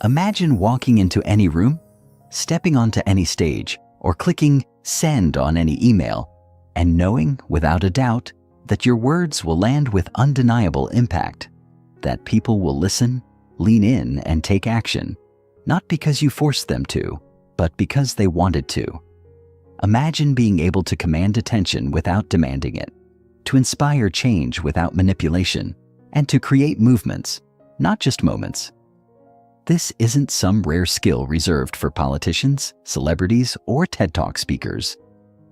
Imagine walking into any room, stepping onto any stage, or clicking send on any email, and knowing without a doubt that your words will land with undeniable impact, that people will listen, lean in, and take action, not because you forced them to, but because they wanted to. Imagine being able to command attention without demanding it, to inspire change without manipulation, and to create movements, not just moments. This isn't some rare skill reserved for politicians, celebrities, or TED Talk speakers.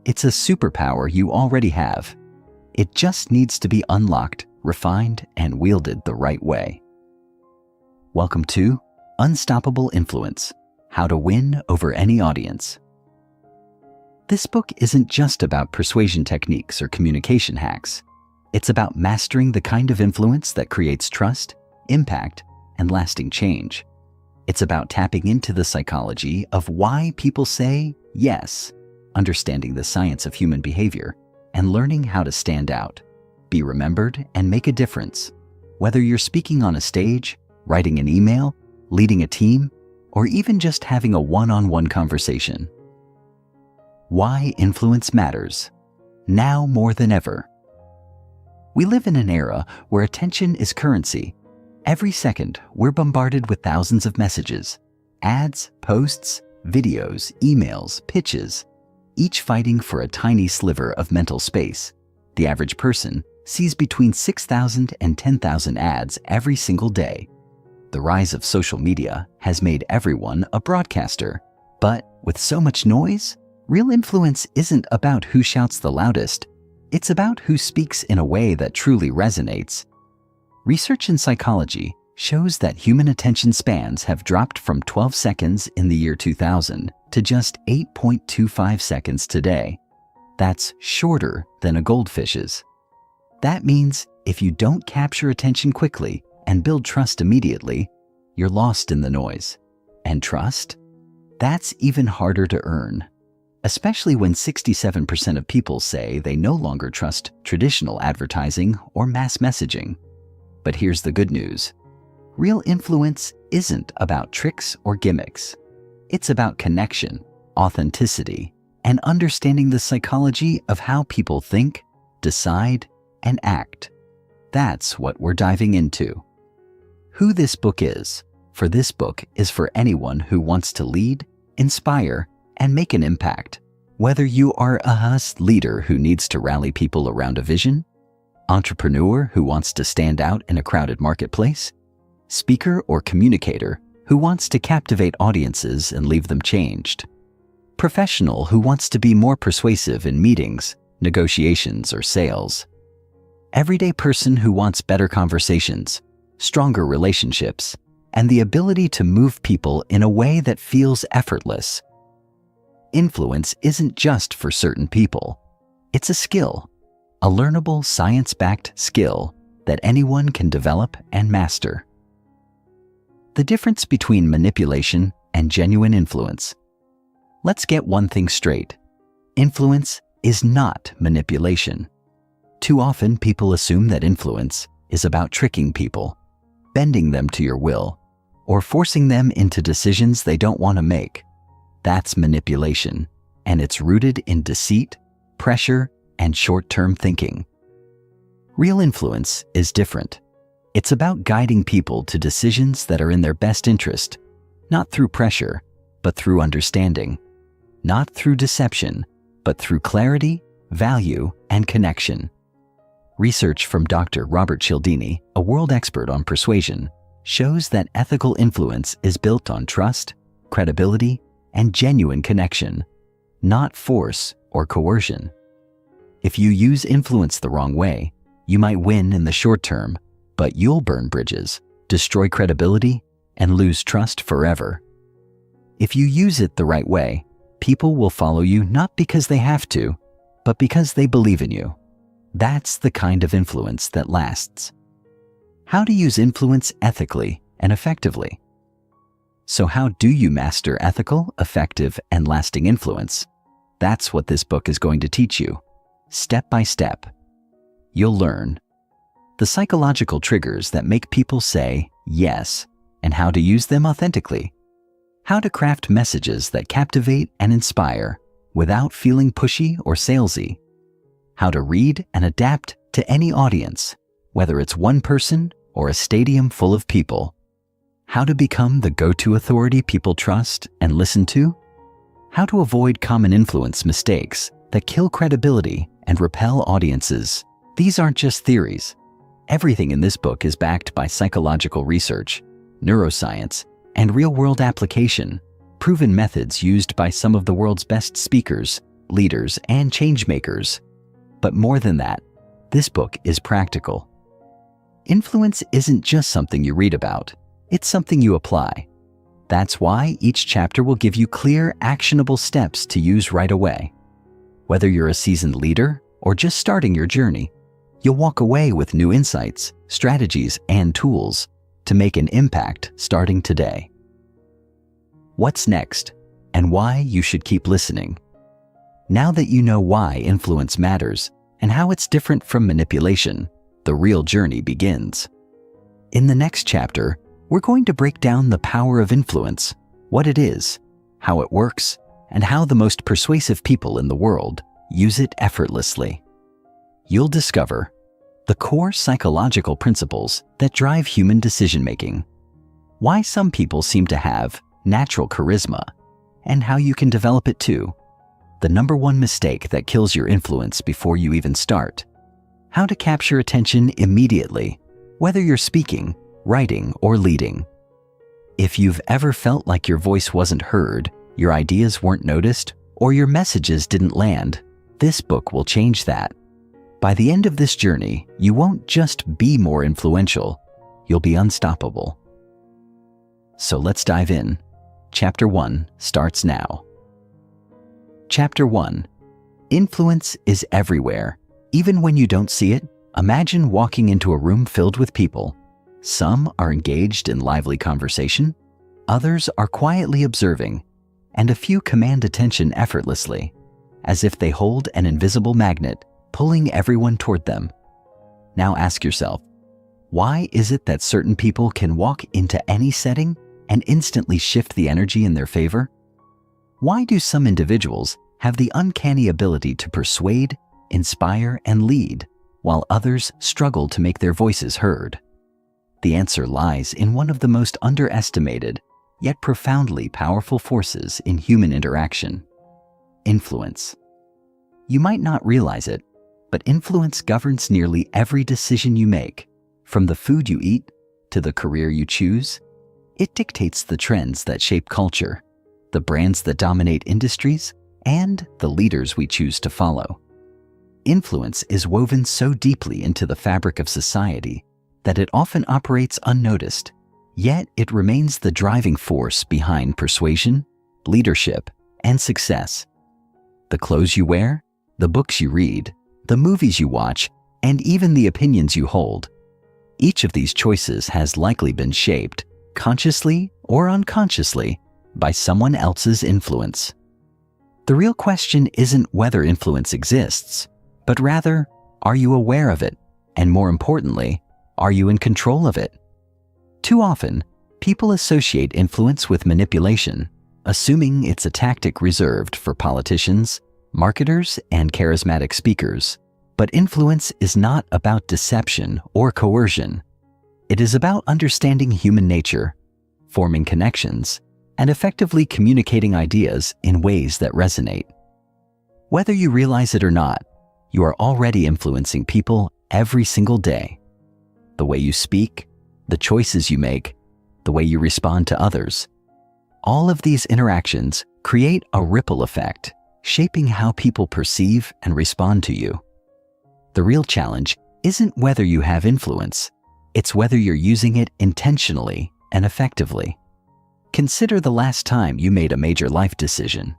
It's a superpower you already have. It just needs to be unlocked, refined, and wielded the right way. Welcome to Unstoppable Influence: How to Win Over Any Audience. This book isn't just about persuasion techniques or communication hacks. It's about mastering the kind of influence that creates trust, impact, and lasting change. It's about tapping into the psychology of why people say yes, understanding the science of human behavior, and learning how to stand out, be remembered, and make a difference. Whether you're speaking on a stage, writing an email, leading a team, or even just having a one-on-one conversation. Why influence matters, now more than ever. We live in an era where attention is currency. Every second, we're bombarded with thousands of messages, ads, posts, videos, emails, pitches, each fighting for a tiny sliver of mental space. The average person sees between 6,000 and 10,000 ads every single day. The rise of social media has made everyone a broadcaster. But with so much noise, real influence isn't about who shouts the loudest. It's about who speaks in a way that truly resonates. Research in psychology shows that human attention spans have dropped from 12 seconds in the year 2000 to just 8.25 seconds today. That's shorter than a goldfish's. That means if you don't capture attention quickly and build trust immediately, you're lost in the noise. And trust? That's even harder to earn, especially when 67% of people say they no longer trust traditional advertising or mass messaging. But here's the good news. Real influence isn't about tricks or gimmicks. It's about connection, authenticity, and understanding the psychology of how people think, decide, and act. That's what we're diving into. Who this book is. For this book is for anyone who wants to lead, inspire, and make an impact. Whether you are a leader who needs to rally people around a vision, entrepreneur who wants to stand out in a crowded marketplace, speaker or communicator who wants to captivate audiences and leave them changed, professional who wants to be more persuasive in meetings, negotiations, or sales, everyday person who wants better conversations, stronger relationships, and the ability to move people in a way that feels effortless. Influence isn't just for certain people. It's a skill, a learnable, science-backed skill that anyone can develop and master. The difference between manipulation and genuine influence. Let's get one thing straight. Influence is not manipulation. Too often, people assume that influence is about tricking people, bending them to your will, or forcing them into decisions they don't want to make. That's manipulation, and it's rooted in deceit, pressure, and short-term thinking. Real influence is different. It's about guiding people to decisions that are in their best interest, not through pressure, but through understanding, not through deception, but through clarity, value, and connection. Research from Dr. Robert Cialdini, a world expert on persuasion, shows that ethical influence is built on trust, credibility, and genuine connection, not force or coercion. If you use influence the wrong way, you might win in the short term, but you'll burn bridges, destroy credibility, and lose trust forever. If you use it the right way, people will follow you not because they have to, but because they believe in you. That's the kind of influence that lasts. How to use influence ethically and effectively. So how do you master ethical, effective, and lasting influence? That's what this book is going to teach you, step by step. You'll learn the psychological triggers that make people say yes, and how to use them authentically. How to craft messages that captivate and inspire without feeling pushy or salesy. How to read and adapt to any audience, whether it's one person or a stadium full of people. How to become the go-to authority people trust and listen to. How to avoid common influence mistakes that kill credibility and repel audiences. These aren't just theories. Everything in this book is backed by psychological research, neuroscience, and real-world application, proven methods used by some of the world's best speakers, leaders, and change-makers. But more than that, this book is practical. Influence isn't just something you read about, it's something you apply. That's why each chapter will give you clear, actionable steps to use right away. Whether you're a seasoned leader or just starting your journey, you'll walk away with new insights, strategies, and tools to make an impact starting today. What's next, and why you should keep listening? Now that you know why influence matters and how it's different from manipulation, the real journey begins. In the next chapter, we're going to break down the power of influence, what it is, how it works, and how the most persuasive people in the world use it effortlessly. You'll discover the core psychological principles that drive human decision-making, why some people seem to have natural charisma, and how you can develop it too, the number one mistake that kills your influence before you even start, how to capture attention immediately, whether you're speaking, writing, or leading. If you've ever felt like your voice wasn't heard, your ideas weren't noticed, or your messages didn't land, this book will change that. By the end of this journey, you won't just be more influential, you'll be unstoppable. So let's dive in. Chapter 1 starts now. Chapter 1. Influence is everywhere. Even when you don't see it, imagine walking into a room filled with people. Some are engaged in lively conversation, others are quietly observing, and a few command attention effortlessly, as if they hold an invisible magnet, pulling everyone toward them. Now ask yourself, why is it that certain people can walk into any setting and instantly shift the energy in their favor? Why do some individuals have the uncanny ability to persuade, inspire, and lead, while others struggle to make their voices heard? The answer lies in one of the most underestimated, yet profoundly powerful forces in human interaction: influence. You might not realize it, but influence governs nearly every decision you make, from the food you eat to the career you choose. It dictates the trends that shape culture, the brands that dominate industries, and the leaders we choose to follow. Influence is woven so deeply into the fabric of society that it often operates unnoticed, yet it remains the driving force behind persuasion, leadership, and success. The clothes you wear, the books you read, the movies you watch, and even the opinions you hold. Each of these choices has likely been shaped, consciously or unconsciously, by someone else's influence. The real question isn't whether influence exists, but rather, are you aware of it? And more importantly, are you in control of it? Too often, people associate influence with manipulation, assuming it's a tactic reserved for politicians, marketers, and charismatic speakers. But influence is not about deception or coercion. It is about understanding human nature, forming connections, and effectively communicating ideas in ways that resonate. Whether you realize it or not, you are already influencing people every single day. The way you speak, the choices you make, the way you respond to others. All of these interactions create a ripple effect, shaping how people perceive and respond to you. The real challenge isn't whether you have influence, it's whether you're using it intentionally and effectively. Consider the last time you made a major life decision.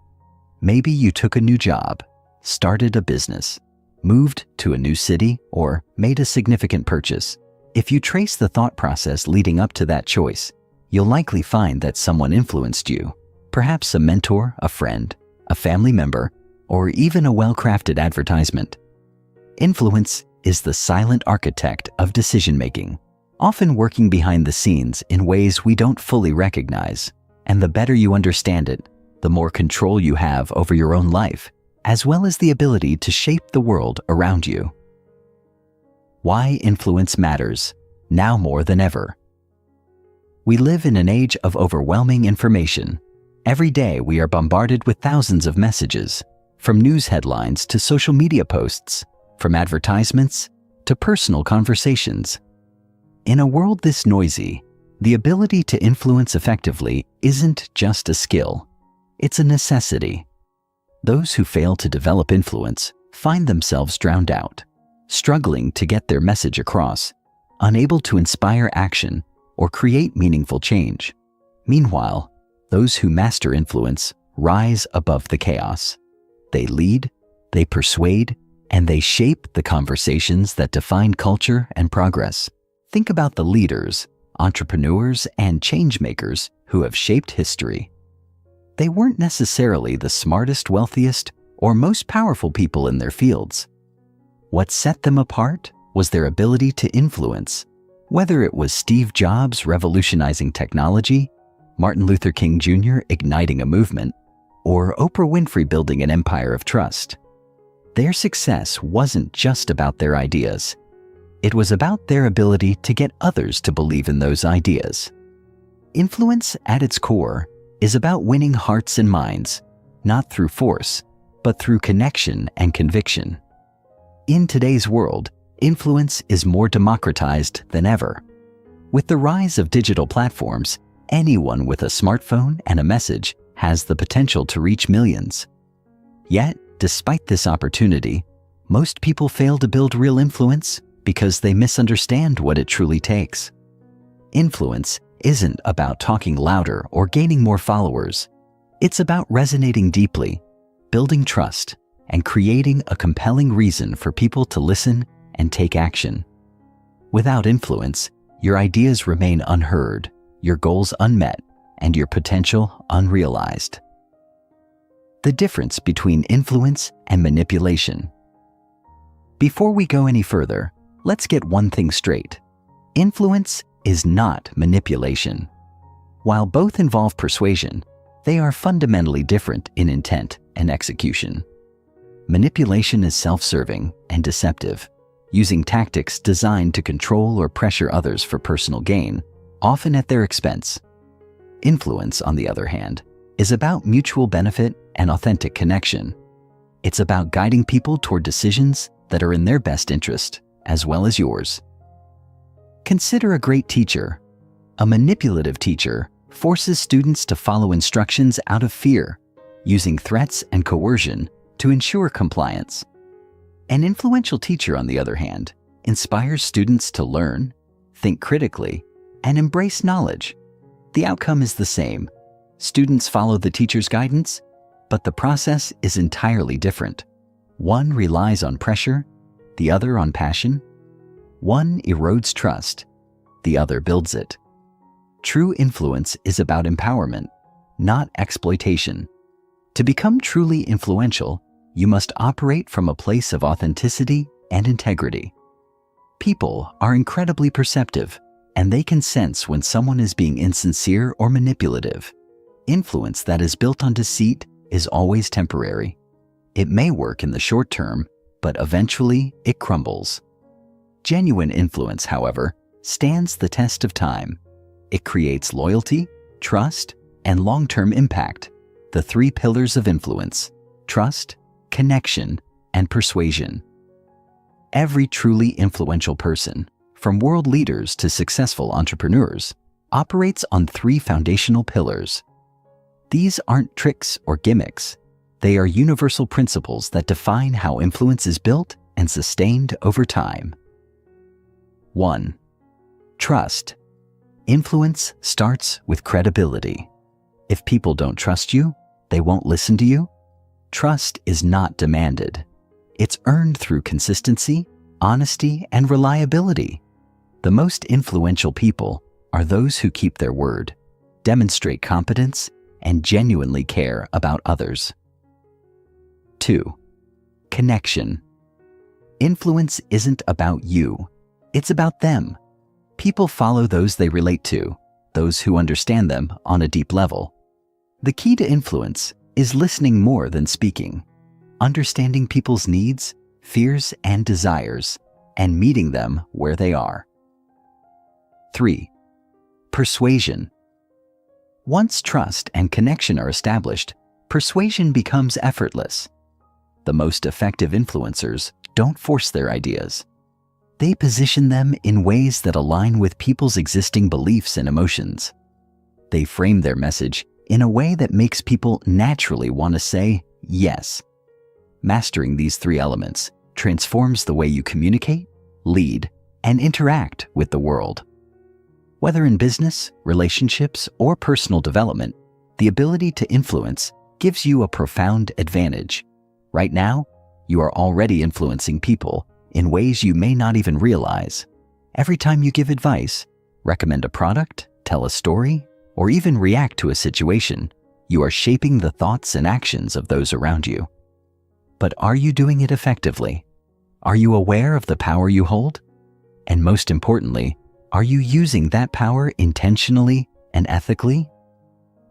Maybe you took a new job, started a business, moved to a new city, or made a significant purchase. If you trace the thought process leading up to that choice, you'll likely find that someone influenced you, perhaps a mentor, a friend, a family member, or even a well-crafted advertisement. Influence is the silent architect of decision-making. often working behind the scenes in ways we don't fully recognize. And the better you understand it, the more control you have over your own life, as well as the ability to shape the world around you. Why influence matters, now more than ever. We live in an age of overwhelming information. Every day we are bombarded with thousands of messages, from news headlines to social media posts, from advertisements to personal conversations. In a world this noisy, the ability to influence effectively isn't just a skill, it's a necessity. Those who fail to develop influence find themselves drowned out, struggling to get their message across, unable to inspire action or create meaningful change. Meanwhile, those who master influence rise above the chaos. They lead, they persuade, and they shape the conversations that define culture and progress. Think about the leaders, entrepreneurs, and changemakers who have shaped history. They weren't necessarily the smartest, wealthiest, or most powerful people in their fields. What set them apart was their ability to influence, whether it was Steve Jobs revolutionizing technology, Martin Luther King Jr. igniting a movement, or Oprah Winfrey building an empire of trust. Their success wasn't just about their ideas. It was about their ability to get others to believe in those ideas. Influence, at its core, is about winning hearts and minds, not through force, but through connection and conviction. In today's world, influence is more democratized than ever. With the rise of digital platforms, anyone with a smartphone and a message has the potential to reach millions. Yet, despite this opportunity, most people fail to build real influence because they misunderstand what it truly takes. Influence isn't about talking louder or gaining more followers. It's about resonating deeply, building trust, and creating a compelling reason for people to listen and take action. Without influence, your ideas remain unheard, your goals unmet, and your potential unrealized. The difference between influence and manipulation. Before we go any further, let's get one thing straight. Influence is not manipulation. While both involve persuasion, they are fundamentally different in intent and execution. Manipulation is self-serving and deceptive, using tactics designed to control or pressure others for personal gain, often at their expense. Influence, on the other hand, is about mutual benefit and authentic connection. It's about guiding people toward decisions that are in their best interest, as well as yours. Consider a great teacher. A manipulative teacher forces students to follow instructions out of fear, using threats and coercion to ensure compliance. An influential teacher, on the other hand, inspires students to learn, think critically, and embrace knowledge. The outcome is the same. Students follow the teacher's guidance, but the process is entirely different. One relies on pressure, the other on passion. One erodes trust, the other builds it. True influence is about empowerment, not exploitation. To become truly influential, you must operate from a place of authenticity and integrity. People are incredibly perceptive, and they can sense when someone is being insincere or manipulative. Influence that is built on deceit is always temporary. It may work in the short term, but eventually it crumbles. Genuine influence, however, stands the test of time. It creates loyalty, trust, and long-term impact, the three pillars of influence: trust, connection, and persuasion. Every truly influential person, from world leaders to successful entrepreneurs, operates on three foundational pillars. These aren't tricks or gimmicks. They are universal principles that define how influence is built and sustained over time. 1. Trust. Influence starts with credibility. If people don't trust you, they won't listen to you. Trust is not demanded. It's earned through consistency, honesty, and reliability. The most influential people are those who keep their word, demonstrate competence, and genuinely care about others. 2. Connection. Influence isn't about you. It's about them. People follow those they relate to, those who understand them on a deep level. The key to influence is listening more than speaking, understanding people's needs, fears, and desires, and meeting them where they are. 3. Persuasion. Once trust and connection are established, persuasion becomes effortless. The most effective influencers don't force their ideas. They position them in ways that align with people's existing beliefs and emotions. They frame their message in a way that makes people naturally want to say yes. Mastering these 3 elements transforms the way you communicate, lead, and interact with the world. Whether in business, relationships, or personal development, the ability to influence gives you a profound advantage. Right now, you are already influencing people in ways you may not even realize. Every time you give advice, recommend a product, tell a story, or even react to a situation, you are shaping the thoughts and actions of those around you. But are you doing it effectively? Are you aware of the power you hold? And most importantly, are you using that power intentionally and ethically?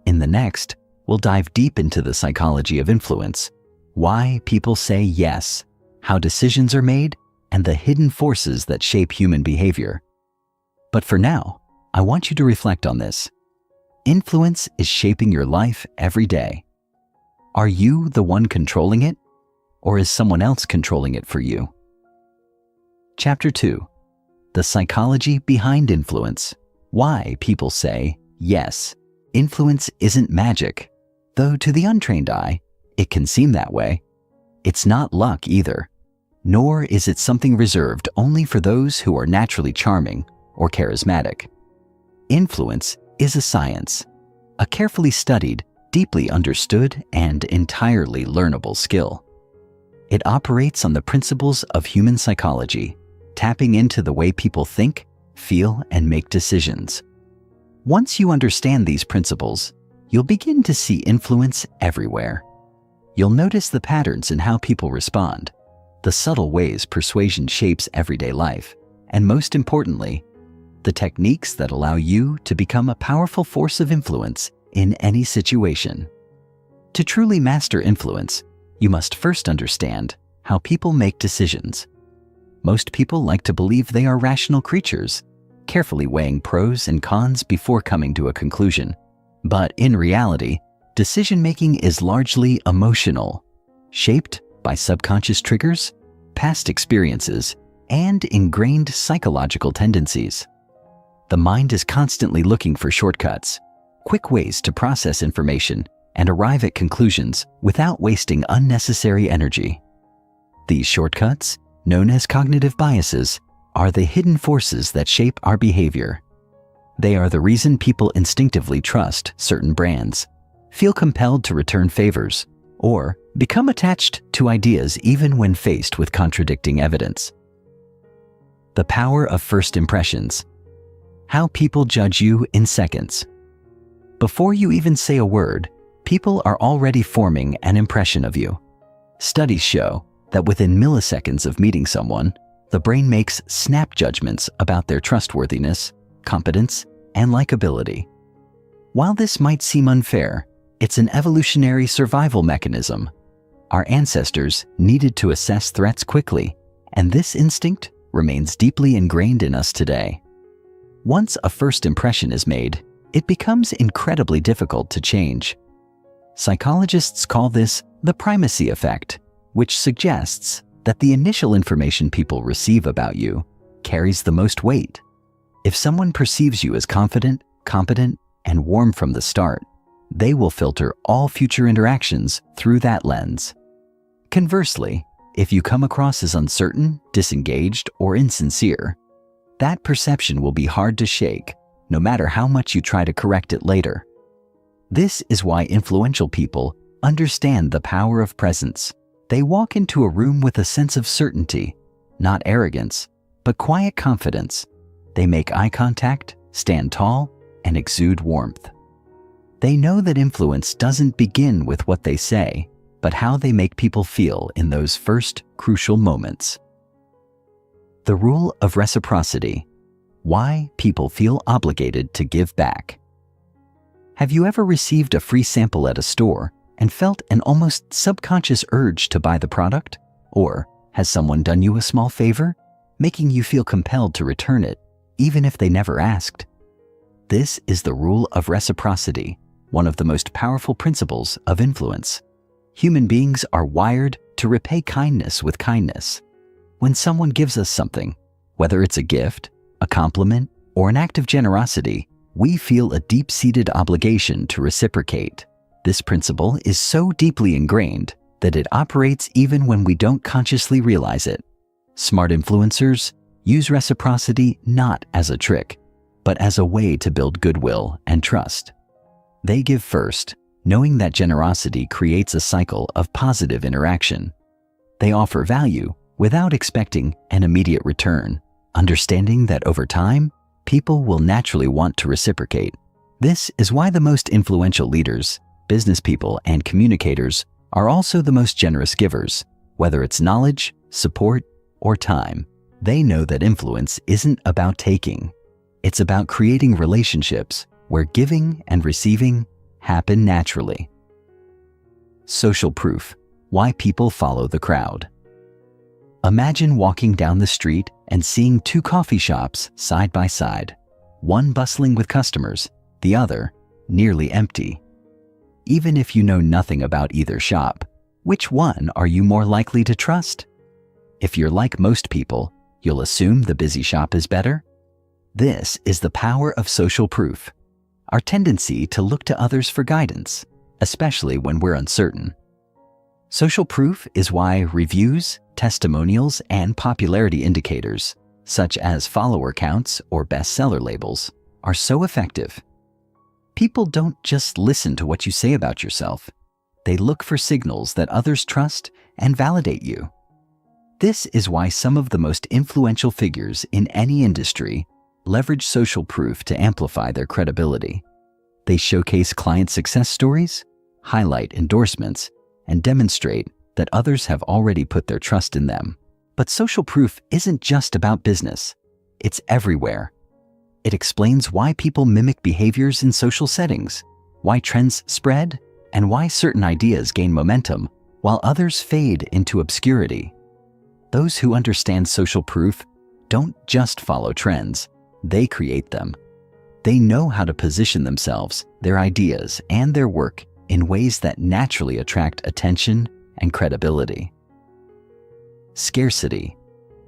In the next, we'll dive deep into the psychology of influence, why people say yes, how decisions are made, and the hidden forces that shape human behavior. But for now, I want you to reflect on this. Influence is shaping your life every day. Are you the one controlling it, or is someone else controlling it for you? Chapter 2. The psychology behind influence. Why people say yes. Influence isn't magic, though to the untrained eye, it can seem that way. It's not luck either, nor is it something reserved only for those who are naturally charming or charismatic. Influence is a science, a carefully studied, deeply understood, and entirely learnable skill. It operates on the principles of human psychology, tapping into the way people think, feel, and make decisions. Once you understand these principles, you'll begin to see influence everywhere. You'll notice the patterns in how people respond, the subtle ways persuasion shapes everyday life, and most importantly, the techniques that allow you to become a powerful force of influence in any situation. To truly master influence, you must first understand how people make decisions. Most people like to believe they are rational creatures, carefully weighing pros and cons before coming to a conclusion. But in reality, decision-making is largely emotional, shaped by subconscious triggers, past experiences, and ingrained psychological tendencies. The mind is constantly looking for shortcuts, quick ways to process information and arrive at conclusions without wasting unnecessary energy. These shortcuts, known as cognitive biases, are the hidden forces that shape our behavior. They are the reason people instinctively trust certain brands, feel compelled to return favors, or become attached to ideas even when faced with contradicting evidence. The power of first impressions. How people judge you in seconds. Before you even say a word, people are already forming an impression of you. Studies show that within milliseconds of meeting someone, the brain makes snap judgments about their trustworthiness, competence, and likability. While this might seem unfair, it's an evolutionary survival mechanism. Our ancestors needed to assess threats quickly, and this instinct remains deeply ingrained in us today. Once a first impression is made, it becomes incredibly difficult to change. Psychologists call this the primacy effect, which suggests that the initial information people receive about you carries the most weight. If someone perceives you as confident, competent, and warm from the start, they will filter all future interactions through that lens. Conversely, if you come across as uncertain, disengaged, or insincere, that perception will be hard to shake, no matter how much you try to correct it later. This is why influential people understand the power of presence. They walk into a room with a sense of certainty, not arrogance, but quiet confidence. They make eye contact, stand tall, and exude warmth. They know that influence doesn't begin with what they say, but how they make people feel in those first crucial moments. The rule of reciprocity. Why people feel obligated to give back. Have you ever received a free sample at a store and felt an almost subconscious urge to buy the product? Or has someone done you a small favor, making you feel compelled to return it, even if they never asked? This is the rule of reciprocity, one of the most powerful principles of influence. Human beings are wired to repay kindness with kindness. When someone gives us something, whether it's a gift, a compliment, or an act of generosity, we feel a deep-seated obligation to reciprocate. This principle is so deeply ingrained that it operates even when we don't consciously realize it. Smart influencers use reciprocity not as a trick, but as a way to build goodwill and trust. They give first, knowing that generosity creates a cycle of positive interaction. They offer value without expecting an immediate return, understanding that over time, people will naturally want to reciprocate. This is why the most influential leaders, business people, and communicators are also the most generous givers, whether it's knowledge, support, or time. They know that influence isn't about taking. It's about creating relationships where giving and receiving happen naturally. Social proof: why people follow the crowd. Imagine walking down the street and seeing two coffee shops side by side, one bustling with customers, the other nearly empty. Even if you know nothing about either shop, which one are you more likely to trust? If you're like most people, you'll assume the busy shop is better. This is the power of social proof, our tendency to look to others for guidance, especially when we're uncertain. Social proof is why reviews, testimonials, and popularity indicators, such as follower counts or bestseller labels, are so effective. People don't just listen to what you say about yourself. They look for signals that others trust and validate you. This is why some of the most influential figures in any industry leverage social proof to amplify their credibility. They showcase client success stories, highlight endorsements, and demonstrate that others have already put their trust in them. But social proof isn't just about business. It's everywhere. It explains why people mimic behaviors in social settings, why trends spread, and why certain ideas gain momentum while others fade into obscurity. Those who understand social proof don't just follow trends, they create them. They know how to position themselves, their ideas, and their work in ways that naturally attract attention and credibility. Scarcity,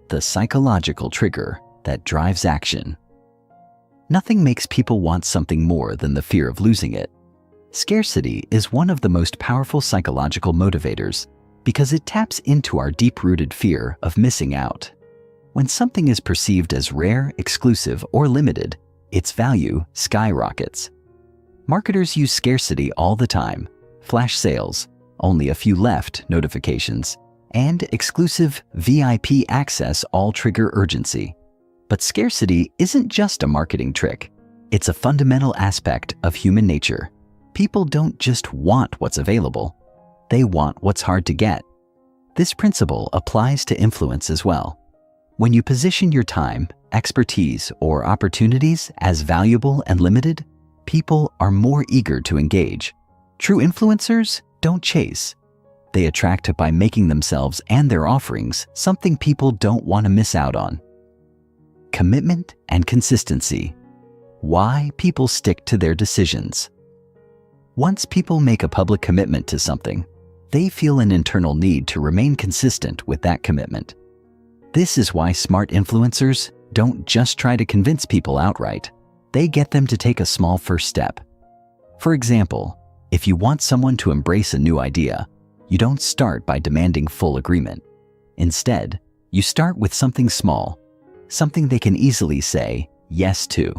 the psychological trigger that drives action. Nothing makes people want something more than the fear of losing it. Scarcity is one of the most powerful psychological motivators because it taps into our deep-rooted fear of missing out. When something is perceived as rare, exclusive, or limited, its value skyrockets. Marketers use scarcity all the time: flash sales, only a few left notifications, and exclusive VIP access all trigger urgency. But scarcity isn't just a marketing trick. It's a fundamental aspect of human nature. People don't just want what's available. They want what's hard to get. This principle applies to influence as well. When you position your time, expertise, or opportunities as valuable and limited, people are more eager to engage. True influencers don't chase. They attract by making themselves and their offerings something people don't want to miss out on. Commitment and consistency. Why people stick to their decisions. Once people make a public commitment to something, they feel an internal need to remain consistent with that commitment. This is why smart influencers don't just try to convince people outright. They get them to take a small first step. For example, if you want someone to embrace a new idea, you don't start by demanding full agreement. Instead, you start with something small, something they can easily say yes to.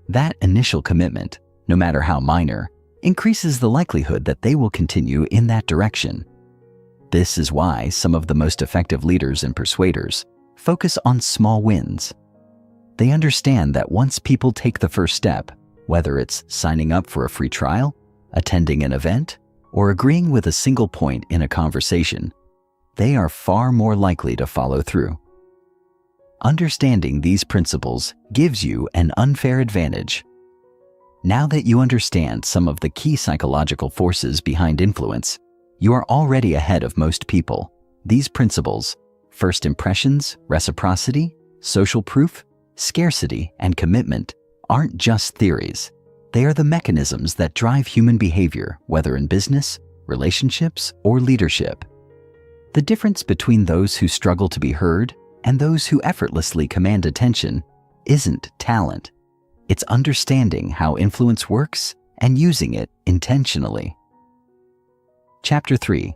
That initial commitment, no matter how minor, increases the likelihood that they will continue in that direction. This is why some of the most effective leaders and persuaders focus on small wins. They understand that once people take the first step, whether it's signing up for a free trial, attending an event, or agreeing with a single point in a conversation, they are far more likely to follow through. Understanding these principles gives you an unfair advantage. Now that you understand some of the key psychological forces behind influence, you are already ahead of most people. These principles, first impressions, reciprocity, social proof, scarcity, and commitment, aren't just theories. They are the mechanisms that drive human behavior, whether in business, relationships, or leadership. The difference between those who struggle to be heard and those who effortlessly command attention isn't talent. It's understanding how influence works and using it intentionally. Chapter 3.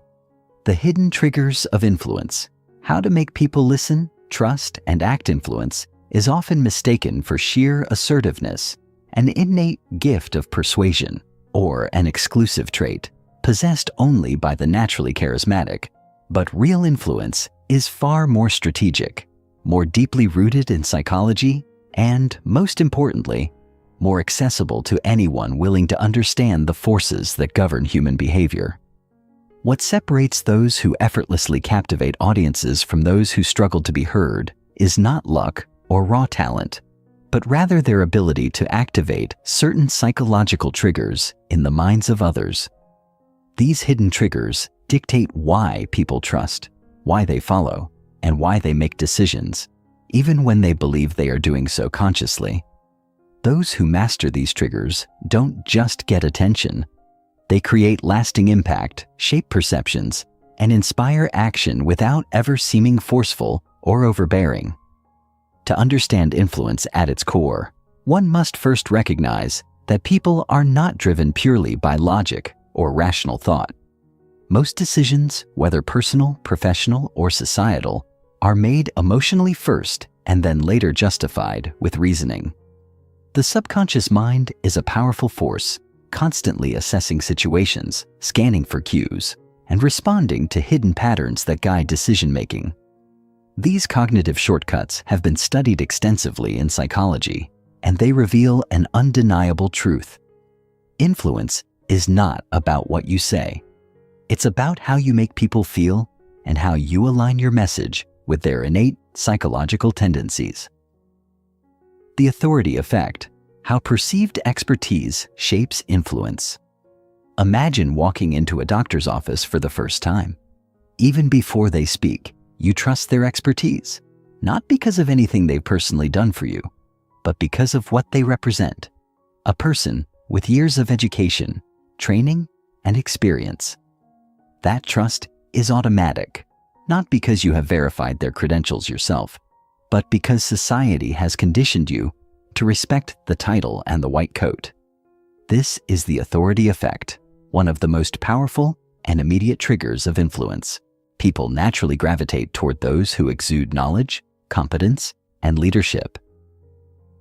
The Hidden Triggers of Influence. How to make people listen, trust, and act. Influence is often mistaken for sheer assertiveness, an innate gift of persuasion, or an exclusive trait possessed only by the naturally charismatic. But real influence is far more strategic, more deeply rooted in psychology, and, most importantly, more accessible to anyone willing to understand the forces that govern human behavior. What separates those who effortlessly captivate audiences from those who struggle to be heard is not luck or raw talent, but rather their ability to activate certain psychological triggers in the minds of others. These hidden triggers dictate why people trust, why they follow, and why they make decisions, even when they believe they are doing so consciously. Those who master these triggers don't just get attention. They create lasting impact, shape perceptions, and inspire action without ever seeming forceful or overbearing. To understand influence at its core, one must first recognize that people are not driven purely by logic or rational thought. Most decisions, whether personal, professional, or societal, are made emotionally first and then later justified with reasoning. The subconscious mind is a powerful force, constantly assessing situations, scanning for cues, and responding to hidden patterns that guide decision-making. These cognitive shortcuts have been studied extensively in psychology, and they reveal an undeniable truth. Influence is not about what you say. It's about how you make people feel and how you align your message with their innate psychological tendencies. The authority effect: how perceived expertise shapes influence. Imagine walking into a doctor's office for the first time. Even before they speak, you trust their expertise, not because of anything they've personally done for you, but because of what they represent: a person with years of education, training, and experience. That trust is automatic, not because you have verified their credentials yourself, but because society has conditioned you to respect the title and the white coat. This is the authority effect, one of the most powerful and immediate triggers of influence. People naturally gravitate toward those who exude knowledge, competence, and leadership.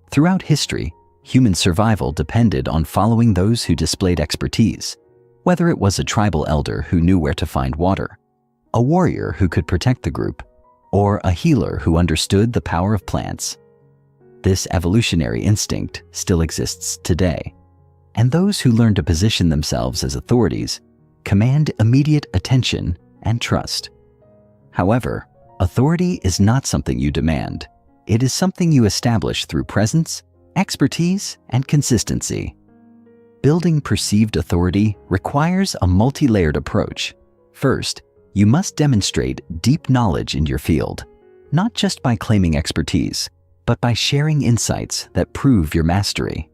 Throughout history, human survival depended on following those who displayed expertise, whether it was a tribal elder who knew where to find water, a warrior who could protect the group, or a healer who understood the power of plants. This evolutionary instinct still exists today, and those who learn to position themselves as authorities command immediate attention and trust. However, authority is not something you demand. It is something you establish through presence, expertise, and consistency. Building perceived authority requires a multi-layered approach. First, you must demonstrate deep knowledge in your field, not just by claiming expertise, but by sharing insights that prove your mastery.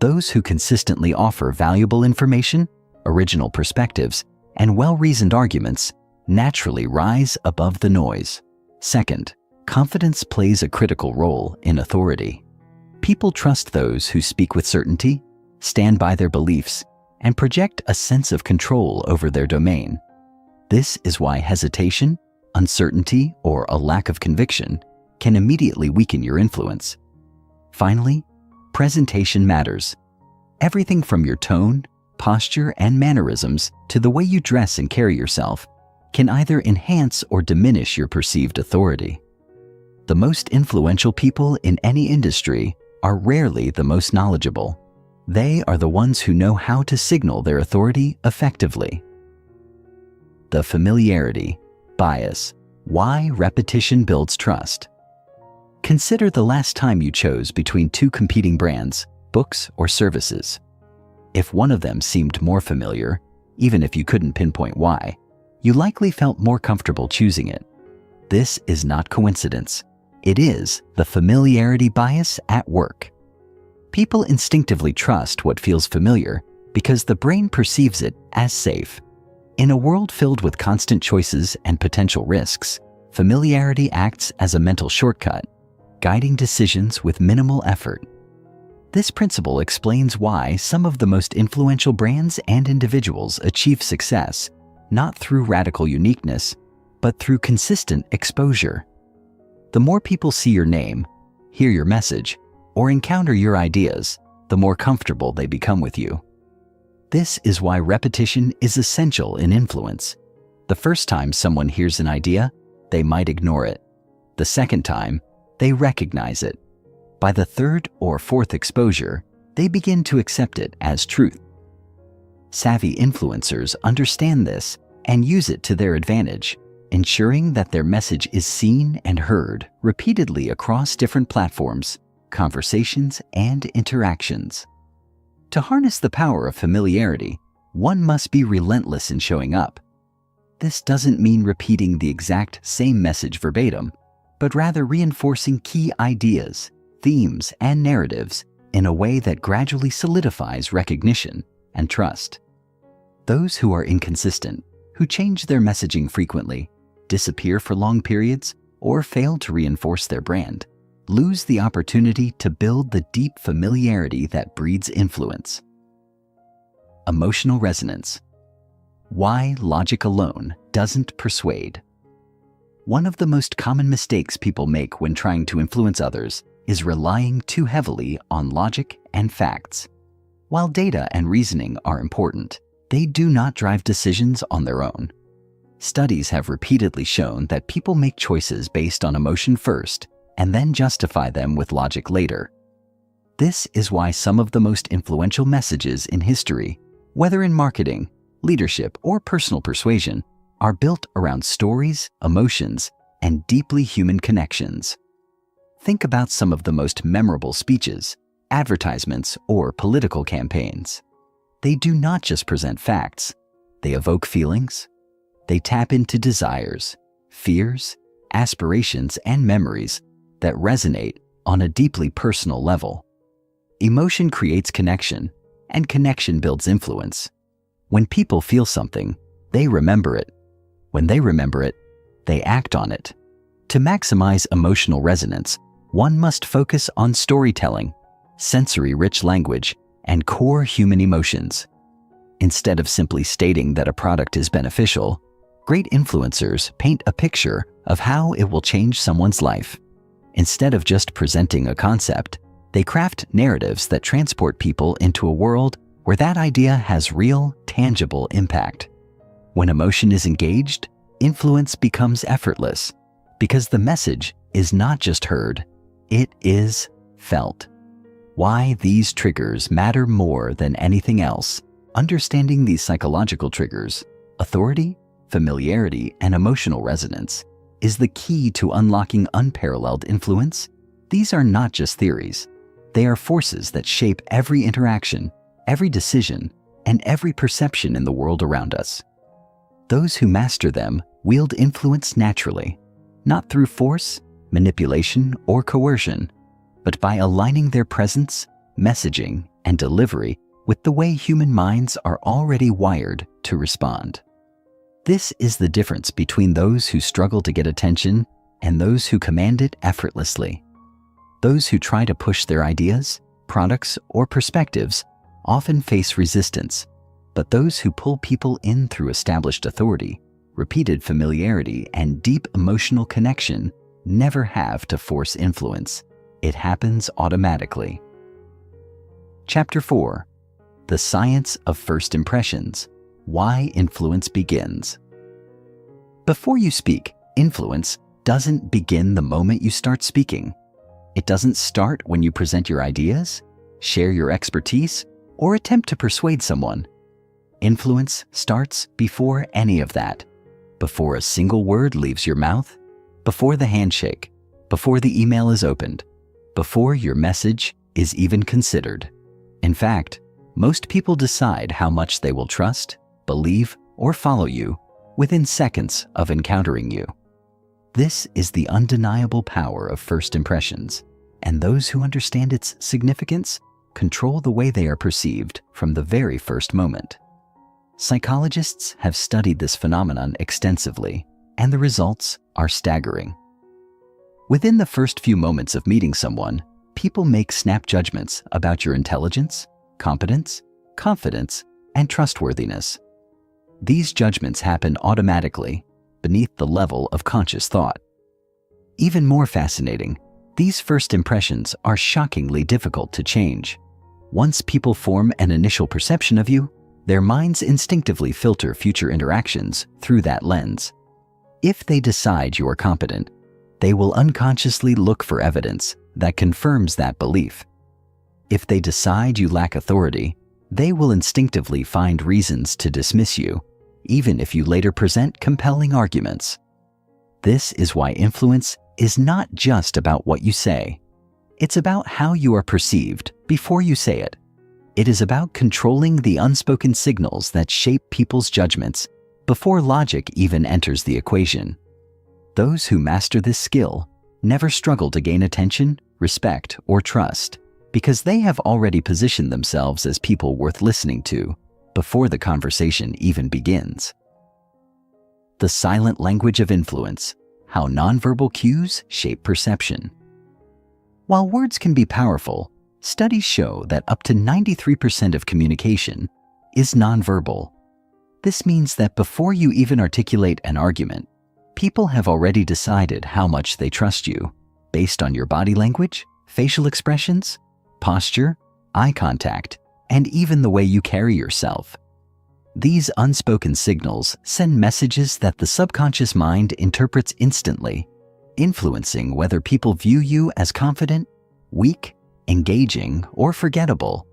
Those who consistently offer valuable information, original perspectives, and well-reasoned arguments naturally rise above the noise. Second, confidence plays a critical role in authority. People trust those who speak with certainty, stand by their beliefs, and project a sense of control over their domain. This is why hesitation, uncertainty, or a lack of conviction can immediately weaken your influence. Finally, presentation matters. Everything from your tone, posture, and mannerisms to the way you dress and carry yourself can either enhance or diminish your perceived authority. The most influential people in any industry are rarely the most knowledgeable. They are the ones who know how to signal their authority effectively. The familiarity bias: why repetition builds trust. Consider the last time you chose between two competing brands, books or services. If one of them seemed more familiar, even if you couldn't pinpoint why, you likely felt more comfortable choosing it. This is not coincidence. It is the familiarity bias at work. People instinctively trust what feels familiar because the brain perceives it as safe. In a world filled with constant choices and potential risks, familiarity acts as a mental shortcut, guiding decisions with minimal effort. This principle explains why some of the most influential brands and individuals achieve success, not through radical uniqueness, but through consistent exposure. The more people see your name, hear your message, or encounter your ideas, the more comfortable they become with you. This is why repetition is essential in influence. The first time someone hears an idea, they might ignore it. The second time, they recognize it. By the third or fourth exposure, they begin to accept it as truth. Savvy influencers understand this and use it to their advantage, ensuring that their message is seen and heard repeatedly across different platforms, conversations, and interactions. To harness the power of familiarity, one must be relentless in showing up. This doesn't mean repeating the exact same message verbatim, but rather reinforcing key ideas, themes, and narratives in a way that gradually solidifies recognition and trust. Those who are inconsistent, who change their messaging frequently, disappear for long periods, or fail to reinforce their brand, lose the opportunity to build the deep familiarity that breeds influence. Emotional resonance. Why logic alone doesn't persuade. One of the most common mistakes people make when trying to influence others is relying too heavily on logic and facts. While data and reasoning are important, they do not drive decisions on their own. Studies have repeatedly shown that people make choices based on emotion first and then justify them with logic later. This is why some of the most influential messages in history, whether in marketing, leadership, or personal persuasion, are built around stories, emotions, and deeply human connections. Think about some of the most memorable speeches, advertisements, or political campaigns. They do not just present facts, they evoke feelings. They tap into desires, fears, aspirations, and memories that resonate on a deeply personal level. Emotion creates connection, and connection builds influence. When people feel something, they remember it. When they remember it, they act on it. To maximize emotional resonance, one must focus on storytelling, sensory-rich language, and core human emotions. Instead of simply stating that a product is beneficial, great influencers paint a picture of how it will change someone's life. Instead of just presenting a concept, they craft narratives that transport people into a world where that idea has real, tangible impact. When emotion is engaged, influence becomes effortless because the message is not just heard, it is felt. Why these triggers matter more than anything else. Understanding these psychological triggers, authority, familiarity, and emotional resonance, is the key to unlocking unparalleled influence. These are not just theories. They are forces that shape every interaction, every decision, and every perception in the world around us. Those who master them wield influence naturally, not through force, manipulation, or coercion, but by aligning their presence, messaging, and delivery with the way human minds are already wired to respond. This is the difference between those who struggle to get attention and those who command it effortlessly. Those who try to push their ideas, products, or perspectives often face resistance, but those who pull people in through established authority, repeated familiarity, and deep emotional connection never have to force influence. It happens automatically. Chapter 4. The Science of First Impressions. Why Influence Begins. Before you speak, influence doesn't begin the moment you start speaking. It doesn't start when you present your ideas, share your expertise, or attempt to persuade someone. Influence starts before any of that, before a single word leaves your mouth, before the handshake, before the email is opened, before your message is even considered. In fact, most people decide how much they will trust, believe, or follow you within seconds of encountering you. This is the undeniable power of first impressions, and those who understand its significance control the way they are perceived from the very first moment. Psychologists have studied this phenomenon extensively, and the results are staggering. Within the first few moments of meeting someone, people make snap judgments about your intelligence, competence, confidence, and trustworthiness. These judgments happen automatically, beneath the level of conscious thought. Even more fascinating, these first impressions are shockingly difficult to change. Once people form an initial perception of you, their minds instinctively filter future interactions through that lens. If they decide you are competent, they will unconsciously look for evidence that confirms that belief. If they decide you lack authority, they will instinctively find reasons to dismiss you, even if you later present compelling arguments. This is why influence is not just about what you say. It's about how you are perceived before you say it. It is about controlling the unspoken signals that shape people's judgments before logic even enters the equation. Those who master this skill never struggle to gain attention, respect, or trust because they have already positioned themselves as people worth listening to before the conversation even begins. The silent language of influence: how nonverbal cues shape perception. While words can be powerful, studies show that up to 93% of communication is nonverbal. This means that before you even articulate an argument, people have already decided how much they trust you based on your body language, facial expressions, posture, eye contact, and even the way you carry yourself. These unspoken signals send messages that the subconscious mind interprets instantly, influencing whether people view you as confident, weak, engaging, or forgettable.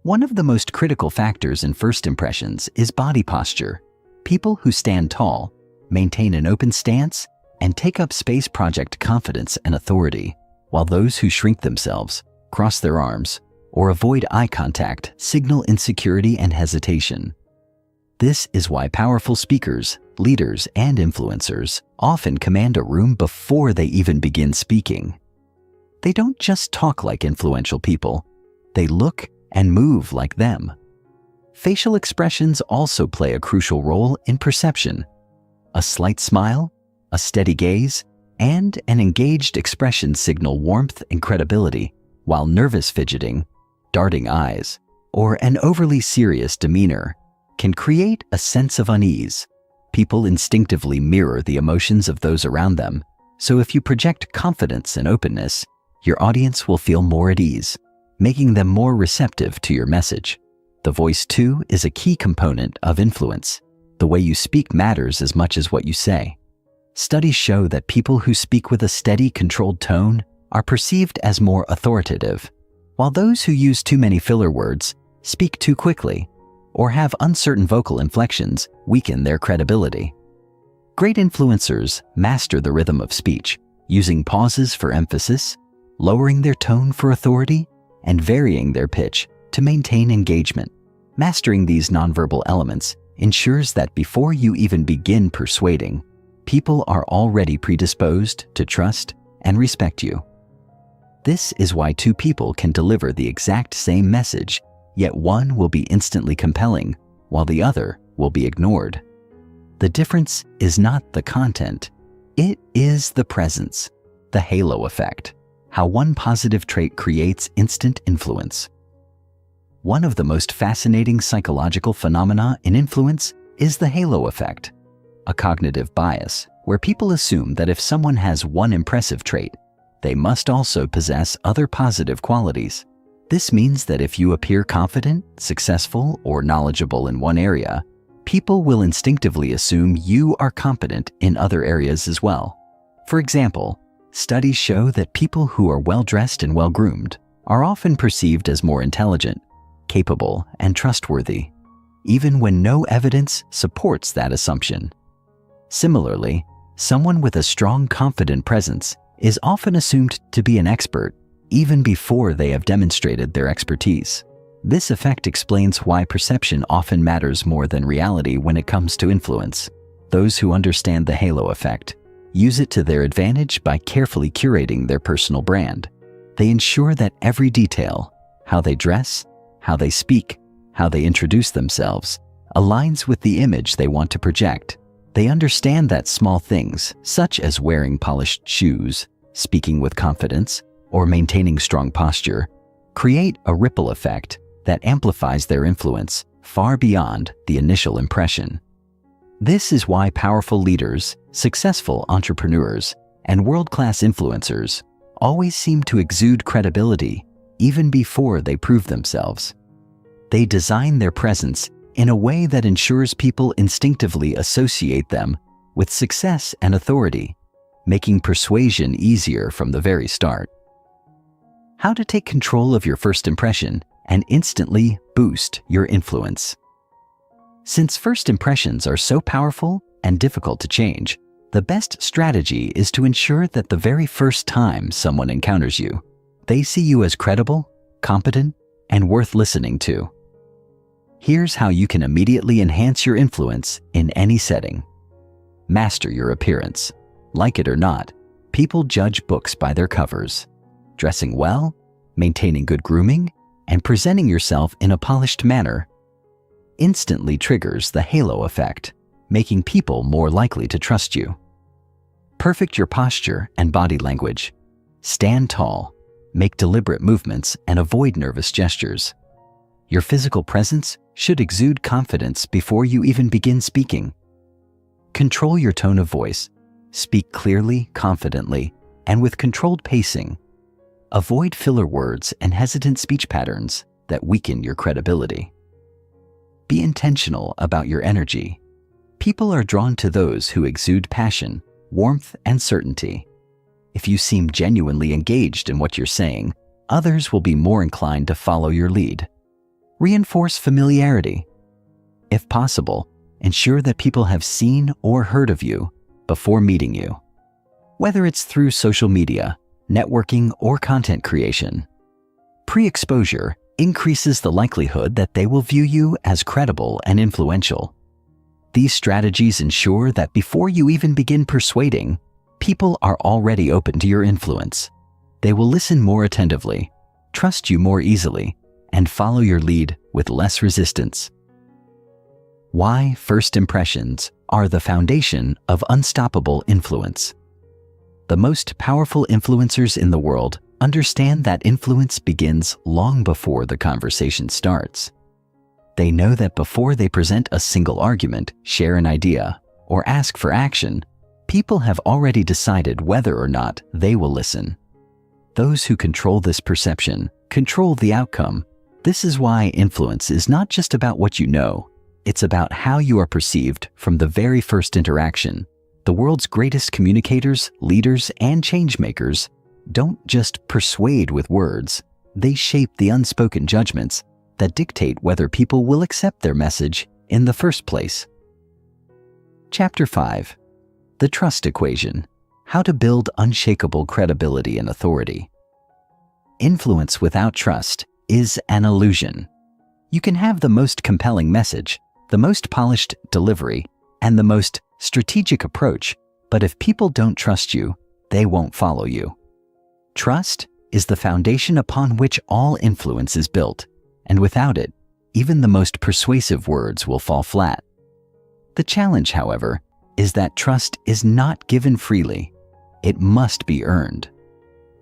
One of the most critical factors in first impressions is body posture. People who stand tall, maintain an open stance, and take up space project confidence and authority, while those who shrink themselves, cross their arms, or avoid eye contact signal insecurity and hesitation. This is why powerful speakers, leaders, and influencers often command a room before they even begin speaking. They don't just talk like influential people, they look and move like them. Facial expressions also play a crucial role in perception. A slight smile, a steady gaze, and an engaged expression signal warmth and credibility, while nervous fidgeting, darting eyes, or an overly serious demeanor can create a sense of unease. People instinctively mirror the emotions of those around them, so if you project confidence and openness, your audience will feel more at ease, making them more receptive to your message. The voice, too, is a key component of influence. The way you speak matters as much as what you say. Studies show that people who speak with a steady, controlled tone are perceived as more authoritative, while those who use too many filler words, speak too quickly, or have uncertain vocal inflections weaken their credibility. Great influencers master the rhythm of speech, using pauses for emphasis, lowering their tone for authority, and varying their pitch to maintain engagement. Mastering these nonverbal elements ensures that before you even begin persuading, people are already predisposed to trust and respect you. This is why two people can deliver the exact same message, yet one will be instantly compelling, while the other will be ignored. The difference is not the content, it is the presence, the halo effect, how one positive trait creates instant influence. One of the most fascinating psychological phenomena in influence is the halo effect, a cognitive bias where people assume that if someone has one impressive trait, they must also possess other positive qualities. This means that if you appear confident, successful, or knowledgeable in one area, people will instinctively assume you are competent in other areas as well. For example, studies show that people who are well-dressed and well-groomed are often perceived as more intelligent, capable, and trustworthy, even when no evidence supports that assumption. Similarly, someone with a strong, confident presence is often assumed to be an expert even before they have demonstrated their expertise. This effect explains why perception often matters more than reality when it comes to influence. Those who understand the halo effect use it to their advantage by carefully curating their personal brand. They ensure that every detail, how they dress, how they speak, how they introduce themselves, aligns with the image they want to project. They understand that small things, such as wearing polished shoes, speaking with confidence, or maintaining strong posture, create a ripple effect that amplifies their influence far beyond the initial impression. This is why powerful leaders, successful entrepreneurs, and world-class influencers always seem to exude credibility even before they prove themselves. They design their presence in a way that ensures people instinctively associate them with success and authority, making persuasion easier from the very start. How to take control of your first impression and instantly boost your influence. Since first impressions are so powerful and difficult to change, the best strategy is to ensure that the very first time someone encounters you, they see you as credible, competent, and worth listening to. Here's how you can immediately enhance your influence in any setting. Master your appearance. Like it or not, people judge books by their covers. Dressing well, maintaining good grooming, and presenting yourself in a polished manner instantly triggers the halo effect, making people more likely to trust you. Perfect your posture and body language. Stand tall, make deliberate movements, and avoid nervous gestures. Your physical presence should exude confidence before you even begin speaking. Control your tone of voice. Speak clearly, confidently, and with controlled pacing. Avoid filler words and hesitant speech patterns that weaken your credibility. Be intentional about your energy. People are drawn to those who exude passion, warmth, and certainty. If you seem genuinely engaged in what you're saying, others will be more inclined to follow your lead. Reinforce familiarity. If possible, ensure that people have seen or heard of you before meeting you. Whether it's through social media, networking, or content creation, pre-exposure increases the likelihood that they will view you as credible and influential. These strategies ensure that before you even begin persuading, people are already open to your influence. They will listen more attentively, trust you more easily, and follow your lead with less resistance. Why first impressions are the foundation of unstoppable influence. The most powerful influencers in the world understand that influence begins long before the conversation starts. They know that before they present a single argument, share an idea, or ask for action, people have already decided whether or not they will listen. Those who control this perception control the outcome. This is why influence is not just about what you know, it's about how you are perceived from the very first interaction. The world's greatest communicators, leaders, and changemakers don't just persuade with words, they shape the unspoken judgments that dictate whether people will accept their message in the first place. Chapter 5. The Trust Equation. How to build unshakable credibility and authority. Influence without trust is an illusion. You can have the most compelling message, the most polished delivery, and the most strategic approach, but if people don't trust you, they won't follow you. Trust is the foundation upon which all influence is built, and without it, even the most persuasive words will fall flat. The challenge, however, is that trust is not given freely. It must be earned.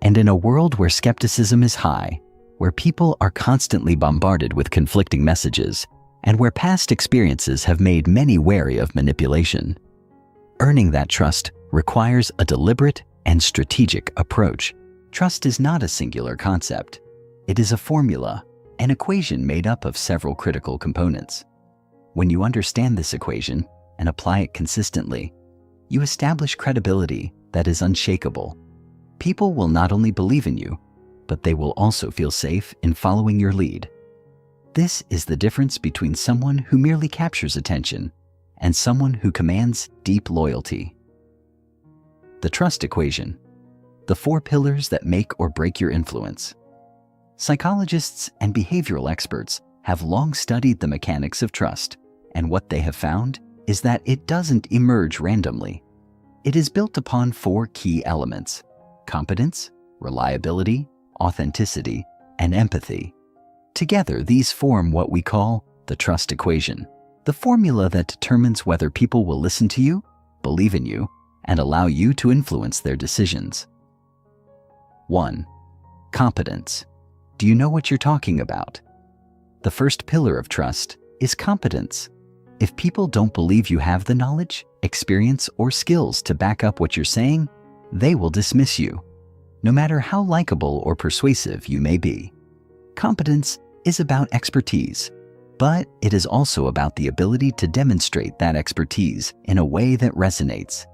And in a world where skepticism is high, where people are constantly bombarded with conflicting messages, and where past experiences have made many wary of manipulation, earning that trust requires a deliberate and strategic approach. Trust is not a singular concept. It is a formula, an equation made up of several critical components. When you understand this equation and apply it consistently, you establish credibility that is unshakable. People will not only believe in you, but they will also feel safe in following your lead. This is the difference between someone who merely captures attention and someone who commands deep loyalty. The trust equation. the 4 pillars that make or break your influence. Psychologists and behavioral experts have long studied the mechanics of trust, and what they have found is that it doesn't emerge randomly. It is built upon 4 key elements: competence, reliability, authenticity, and empathy. Together, these form what we call the trust equation, the formula that determines whether people will listen to you, believe in you, and allow you to influence their decisions. 1. Competence. Do you know what you're talking about? The first pillar of trust is competence. If people don't believe you have the knowledge, experience, or skills to back up what you're saying, they will dismiss you, no matter how likable or persuasive you may be. Competence is about expertise, but it is also about the ability to demonstrate that expertise in a way that resonates.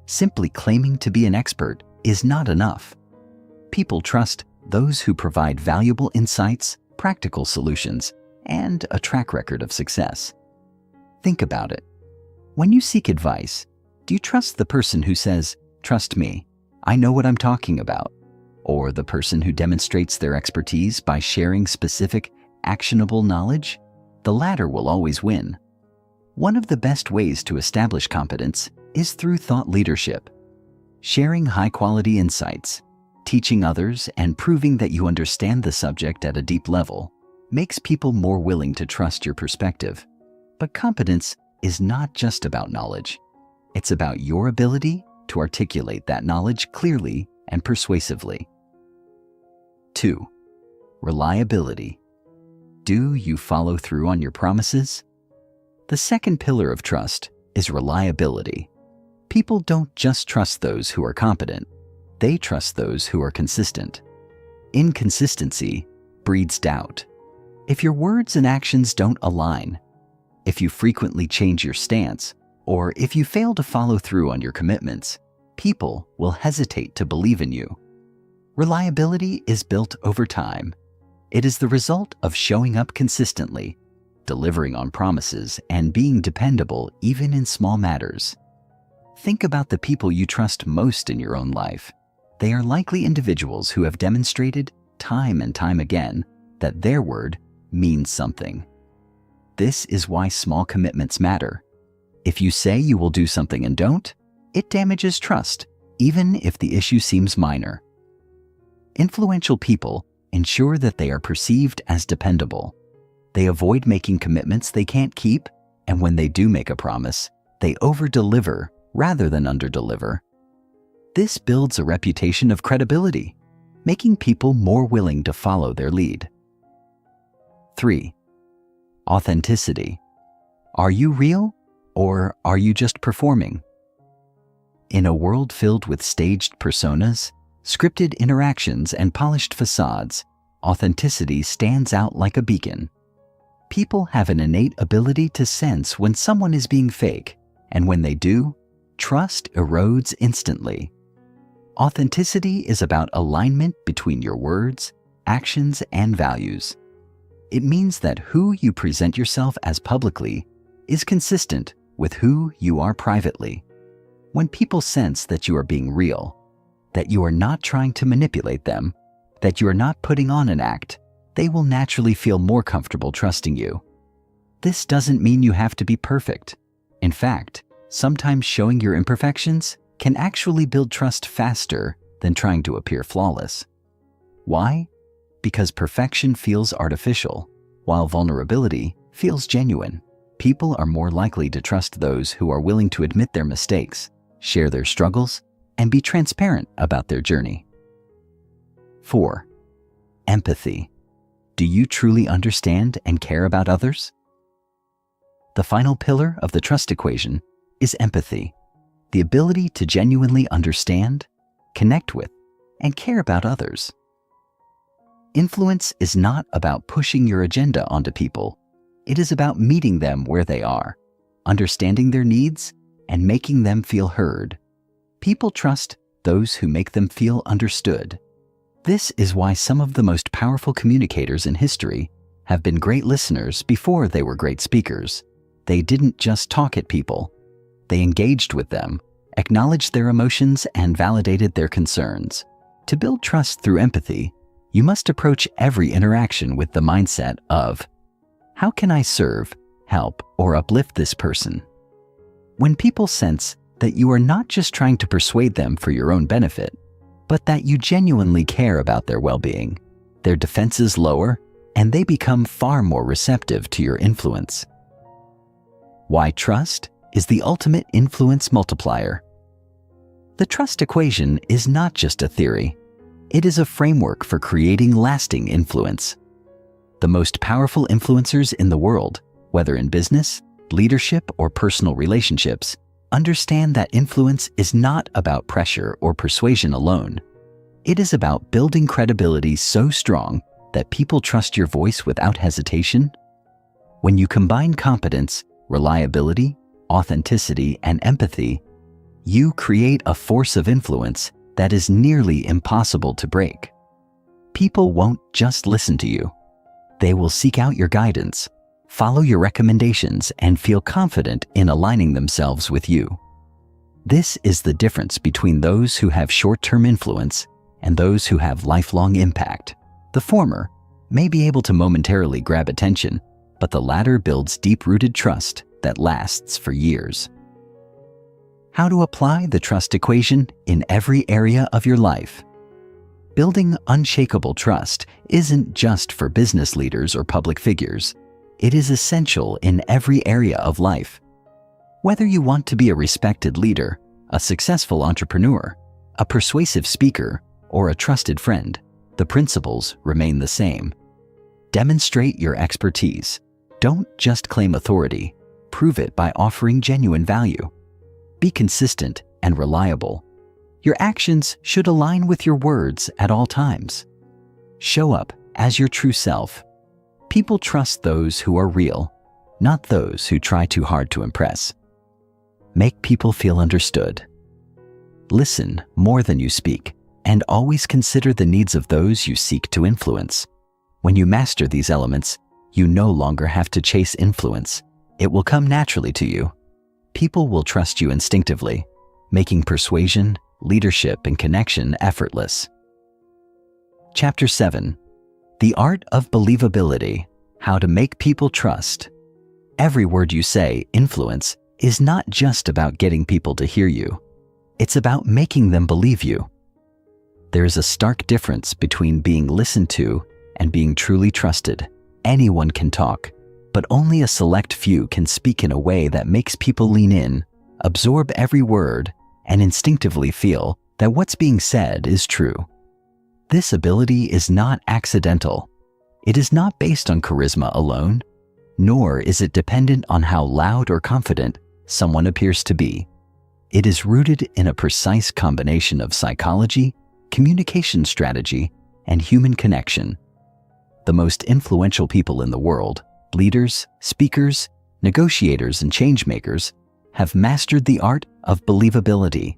Simply claiming to be an expert is not enough. People trust those who provide valuable insights, practical solutions, and a track record of success. Think about it. When you seek advice, do you trust the person who says, "Trust me, I know what I'm talking about," or the person who demonstrates their expertise by sharing specific, actionable knowledge? The latter will always win. One of the best ways to establish competence is through thought leadership. Sharing high-quality insights, teaching others, and proving that you understand the subject at a deep level makes people more willing to trust your perspective. But competence is not just about knowledge. It's about your ability to articulate that knowledge clearly and persuasively. 2. Reliability. Do you follow through on your promises? The second pillar of trust is reliability. People don't just trust those who are competent. They trust those who are consistent. Inconsistency breeds doubt. If your words and actions don't align, if you frequently change your stance, or if you fail to follow through on your commitments, people will hesitate to believe in you. Reliability is built over time. It is the result of showing up consistently, delivering on promises, and being dependable even in small matters. Think about the people you trust most in your own life. They are likely individuals who have demonstrated time and time again that their word means something. This is why small commitments matter. If you say you will do something and don't, it damages trust, even if the issue seems minor. Influential people ensure that they are perceived as dependable. They avoid making commitments they can't keep, and when they do make a promise, they over-deliver rather than under-deliver. This builds a reputation of credibility, making people more willing to follow their lead. 3. Authenticity. Are you real, or are you just performing? In a world filled with staged personas, scripted interactions, and polished facades, authenticity stands out like a beacon. People have an innate ability to sense when someone is being fake, and when they do, trust erodes instantly. Authenticity is about alignment between your words, actions, and values. It means that who you present yourself as publicly is consistent with who you are privately. When people sense that you are being real, that you are not trying to manipulate them, that you are not putting on an act, they will naturally feel more comfortable trusting you. This doesn't mean you have to be perfect. In fact, sometimes showing your imperfections can actually build trust faster than trying to appear flawless. Why? Because perfection feels artificial, while vulnerability feels genuine. People are more likely to trust those who are willing to admit their mistakes, share their struggles, and be transparent about their journey. 4. Empathy. Do you truly understand and care about others? The final pillar of the trust equation is empathy, the ability to genuinely understand, connect with, and care about others. Influence is not about pushing your agenda onto people. It is about meeting them where they are, understanding their needs, and making them feel heard. People trust those who make them feel understood. This is why some of the most powerful communicators in history have been great listeners before they were great speakers. They didn't just talk at people. They engaged with them, acknowledged their emotions, and validated their concerns. To build trust through empathy, you must approach every interaction with the mindset of, how can I serve, help, or uplift this person? When people sense that you are not just trying to persuade them for your own benefit, but that you genuinely care about their well-being, their defenses lower, and they become far more receptive to your influence. Why trust is the ultimate influence multiplier. The trust equation is not just a theory. It is a framework for creating lasting influence. The most powerful influencers in the world, whether in business, leadership, or personal relationships, understand that influence is not about pressure or persuasion alone. It is about building credibility so strong that people trust your voice without hesitation. When you combine competence, reliability, authenticity, and empathy, you create a force of influence that is nearly impossible to break. People won't just listen to you. They will seek out your guidance, follow your recommendations, and feel confident in aligning themselves with you. This is the difference between those who have short-term influence and those who have lifelong impact. The former may be able to momentarily grab attention, but the latter builds deep-rooted trust that lasts for years. How to apply the trust equation in every area of your life. Building unshakable trust isn't just for business leaders or public figures. It is essential in every area of life. Whether you want to be a respected leader, a successful entrepreneur, a persuasive speaker, or a trusted friend, the principles remain the same. Demonstrate your expertise. Don't just claim authority. Prove it by offering genuine value. Be consistent and reliable. Your actions should align with your words at all times. Show up as your true self. People trust those who are real, not those who try too hard to impress. Make people feel understood. Listen more than you speak, and always consider the needs of those you seek to influence. When you master these elements, you no longer have to chase influence. It will come naturally to you. People will trust you instinctively, making persuasion, leadership, and connection effortless. Chapter 7. The Art of Believability. How to make people trust. Every word you say, influence, is not just about getting people to hear you. It's about making them believe you. There is a stark difference between being listened to and being truly trusted. Anyone can talk, but only a select few can speak in a way that makes people lean in, absorb every word, and instinctively feel that what's being said is true. This ability is not accidental. It is not based on charisma alone, nor is it dependent on how loud or confident someone appears to be. It is rooted in a precise combination of psychology, communication strategy, and human connection. The most influential people in the world, leaders, speakers, negotiators, and changemakers, have mastered the art of believability.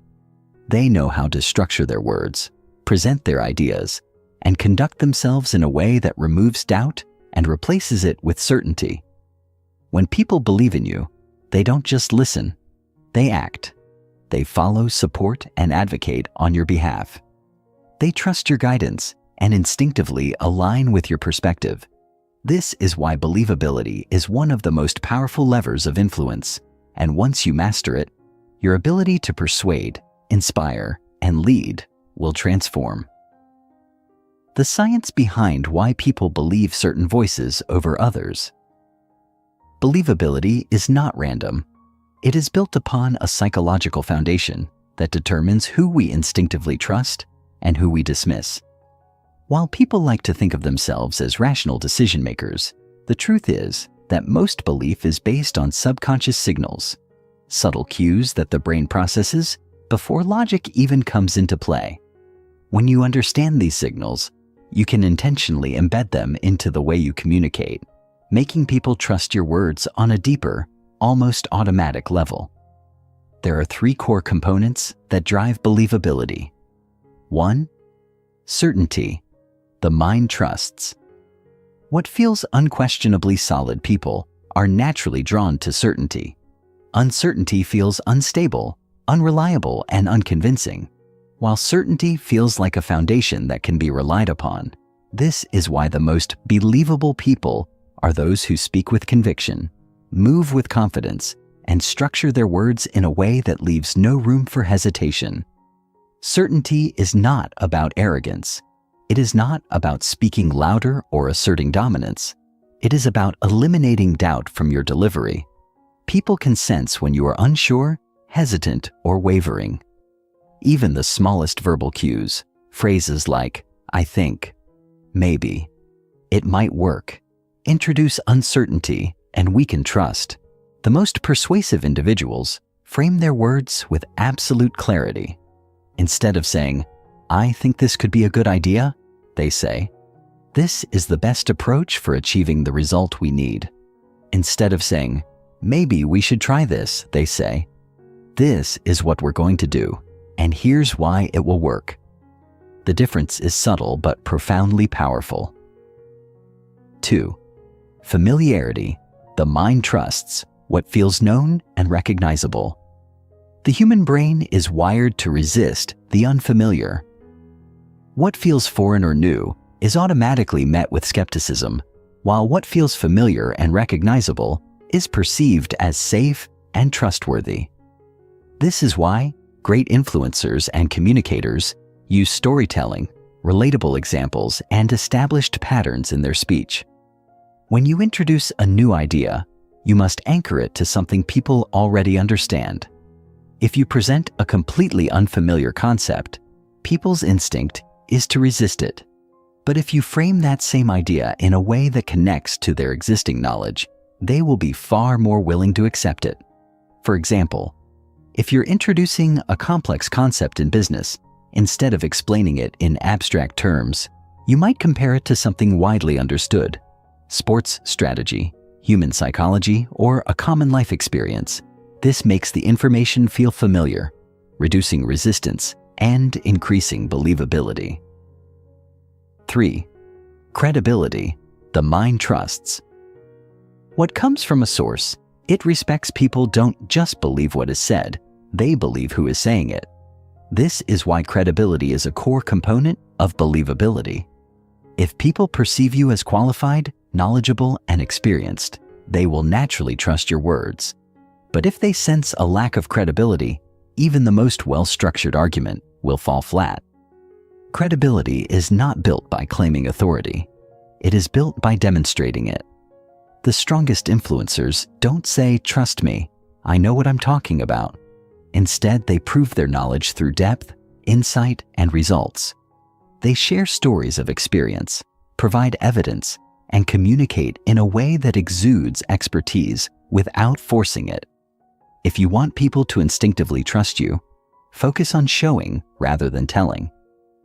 They know how to structure their words, present their ideas, and conduct themselves in a way that removes doubt and replaces it with certainty. When people believe in you, they don't just listen, they act. They follow, support, and advocate on your behalf. They trust your guidance and instinctively align with your perspective. This is why believability is one of the most powerful levers of influence, and once you master it, your ability to persuade, inspire, and lead will transform. The science behind why people believe certain voices over others. Believability is not random. It is built upon a psychological foundation that determines who we instinctively trust and who we dismiss. While people like to think of themselves as rational decision makers, the truth is that most belief is based on subconscious signals, subtle cues that the brain processes before logic even comes into play. When you understand these signals, you can intentionally embed them into the way you communicate, making people trust your words on a deeper, almost automatic level. There are 3 core components that drive believability. 1. Certainty. The mind trusts. What feels unquestionably solid people are naturally drawn to certainty. Uncertainty feels unstable, unreliable, and unconvincing. While certainty feels like a foundation that can be relied upon, this is why the most believable people are those who speak with conviction, move with confidence, and structure their words in a way that leaves no room for hesitation. Certainty is not about arrogance. It is not about speaking louder or asserting dominance. It is about eliminating doubt from your delivery. People can sense when you are unsure, hesitant, or wavering. Even the smallest verbal cues, phrases like, I think, maybe, it might work, introduce uncertainty and weaken trust. The most persuasive individuals frame their words with absolute clarity. Instead of saying, I think this could be a good idea, they say, this is the best approach for achieving the result we need. Instead of saying, maybe we should try this, they say, this is what we're going to do, and here's why it will work. The difference is subtle but profoundly powerful. 2. Familiarity. The mind trusts what feels known and recognizable. The human brain is wired to resist the unfamiliar. What feels foreign or new is automatically met with skepticism, while what feels familiar and recognizable is perceived as safe and trustworthy. This is why great influencers and communicators use storytelling, relatable examples, and established patterns in their speech. When you introduce a new idea, you must anchor it to something people already understand. If you present a completely unfamiliar concept, people's instinct is to resist it. But if you frame that same idea in a way that connects to their existing knowledge, they will be far more willing to accept it. For example, if you're introducing a complex concept in business, instead of explaining it in abstract terms, you might compare it to something widely understood: sports strategy, human psychology, or a common life experience. This makes the information feel familiar, reducing resistance and increasing believability. 3. Credibility. The mind trusts what comes from a source. It respects people don't just believe what is said, they believe who is saying it. This is why credibility is a core component of believability. If people perceive you as qualified, knowledgeable, and experienced, they will naturally trust your words. But if they sense a lack of credibility, even the most well-structured argument will fall flat. Credibility is not built by claiming authority. It is built by demonstrating it. The strongest influencers don't say, "Trust me, I know what I'm talking about." Instead, they prove their knowledge through depth, insight, and results. They share stories of experience, provide evidence, and communicate in a way that exudes expertise without forcing it. If you want people to instinctively trust you, focus on showing rather than telling.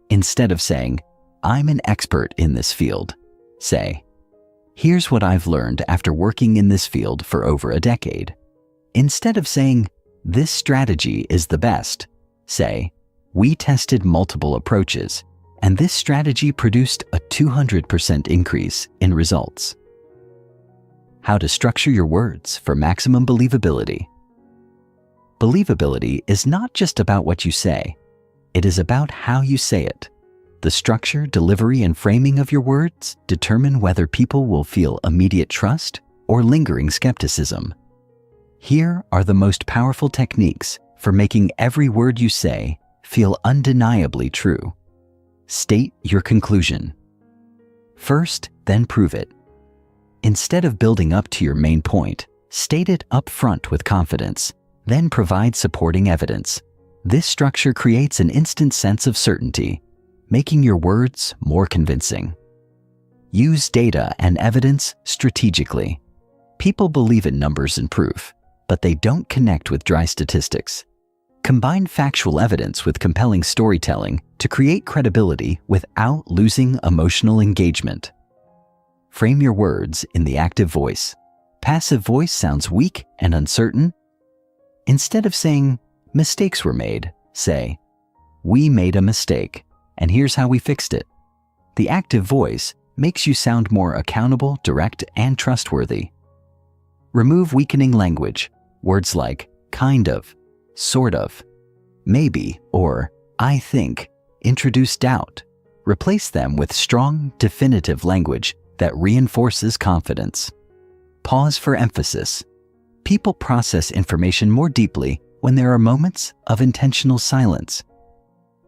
Instead of saying, "I'm an expert in this field," say, "Here's what I've learned after working in this field for over a decade." Instead of saying, "This strategy is the best," say, "We tested multiple approaches, and this strategy produced a 200% increase in results." How to structure your words for maximum believability. Believability is not just about what you say. It is about how you say it. The structure, delivery, and framing of your words determine whether people will feel immediate trust or lingering skepticism. Here are the most powerful techniques for making every word you say feel undeniably true. State your conclusion. First, then prove it. Instead of building up to your main point, state it up front with confidence, then provide supporting evidence. This structure creates an instant sense of certainty, making your words more convincing. Use data and evidence strategically. People believe in numbers and proof, but they don't connect with dry statistics. Combine factual evidence with compelling storytelling to create credibility without losing emotional engagement. Frame your words in the active voice. Passive voice sounds weak and uncertain. Instead of saying, "Mistakes were made," say, "We made a mistake, and here's how we fixed it." The active voice makes you sound more accountable, direct, and trustworthy. Remove weakening language. Words like kind of, sort of, maybe, or I think introduce doubt. Replace them with strong, definitive language that reinforces confidence. Pause for emphasis. People process information more deeply when there are moments of intentional silence.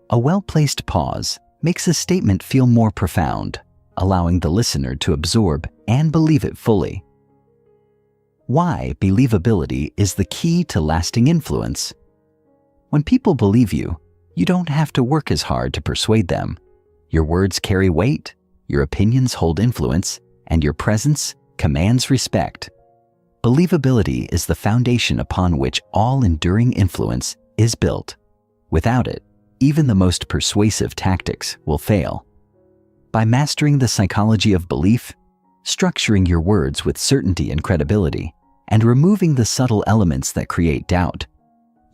A well-placed pause makes a statement feel more profound, allowing the listener to absorb and believe it fully. Why believability is the key to lasting influence. When people believe you, you don't have to work as hard to persuade them. Your words carry weight, your opinions hold influence, and your presence commands respect. Believability is the foundation upon which all enduring influence is built. Without it, even the most persuasive tactics will fail. By mastering the psychology of belief, structuring your words with certainty and credibility, and removing the subtle elements that create doubt,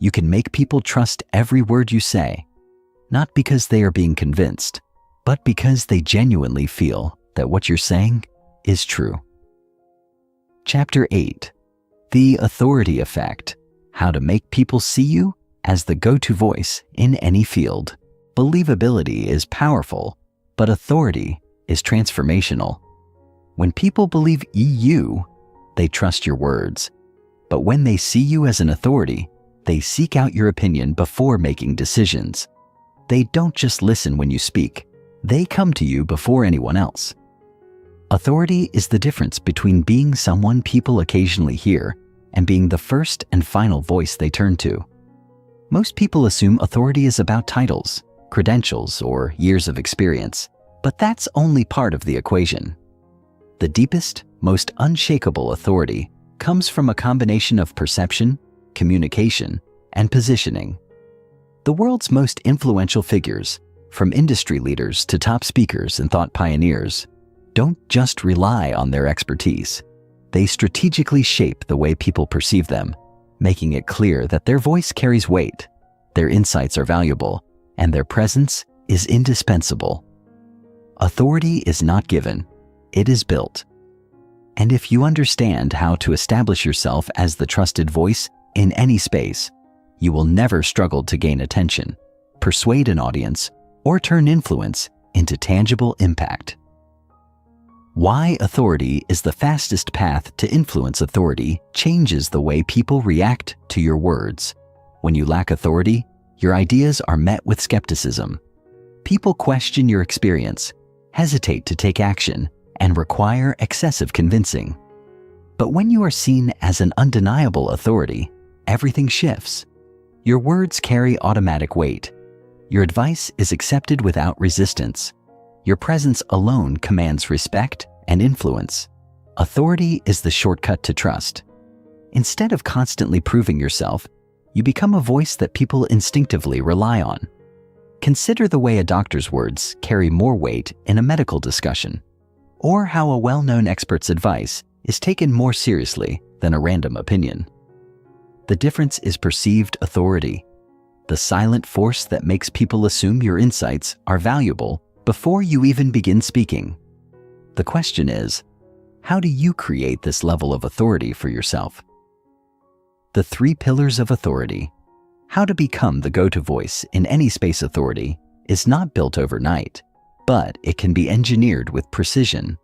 you can make people trust every word you say, not because they are being convinced, but because they genuinely feel that what you're saying is true. Chapter 8. The Authority Effect. How to make people see you as the go-to voice in any field. Believability is powerful, but authority is transformational. When people believe you, they trust your words. But when they see you as an authority, they seek out your opinion before making decisions. They don't just listen when you speak. They come to you before anyone else. Authority is the difference between being someone people occasionally hear and being the first and final voice they turn to. Most people assume authority is about titles, credentials, or years of experience, but that's only part of the equation. The deepest, most unshakable authority comes from a combination of perception, communication, and positioning. The world's most influential figures, from industry leaders to top speakers and thought pioneers, don't just rely on their expertise. They strategically shape the way people perceive them, making it clear that their voice carries weight, their insights are valuable, and their presence is indispensable. Authority is not given, it is built. And if you understand how to establish yourself as the trusted voice in any space, you will never struggle to gain attention, persuade an audience, or turn influence into tangible impact. Why authority is the fastest path to influence. Authority changes the way people react to your words. When you lack authority, your ideas are met with skepticism. People question your experience, hesitate to take action, and require excessive convincing. But when you are seen as an undeniable authority, everything shifts. Your words carry automatic weight. Your advice is accepted without resistance. Your presence alone commands respect and influence. Authority is the shortcut to trust. Instead of constantly proving yourself, you become a voice that people instinctively rely on. Consider the way a doctor's words carry more weight in a medical discussion, or how a well-known expert's advice is taken more seriously than a random opinion. The difference is perceived authority, the silent force that makes people assume your insights are valuable before you even begin speaking. The question is, how do you create this level of authority for yourself? The 3 pillars of authority. How to become the go-to voice in any space. Authority is not built overnight, but it can be engineered with precision.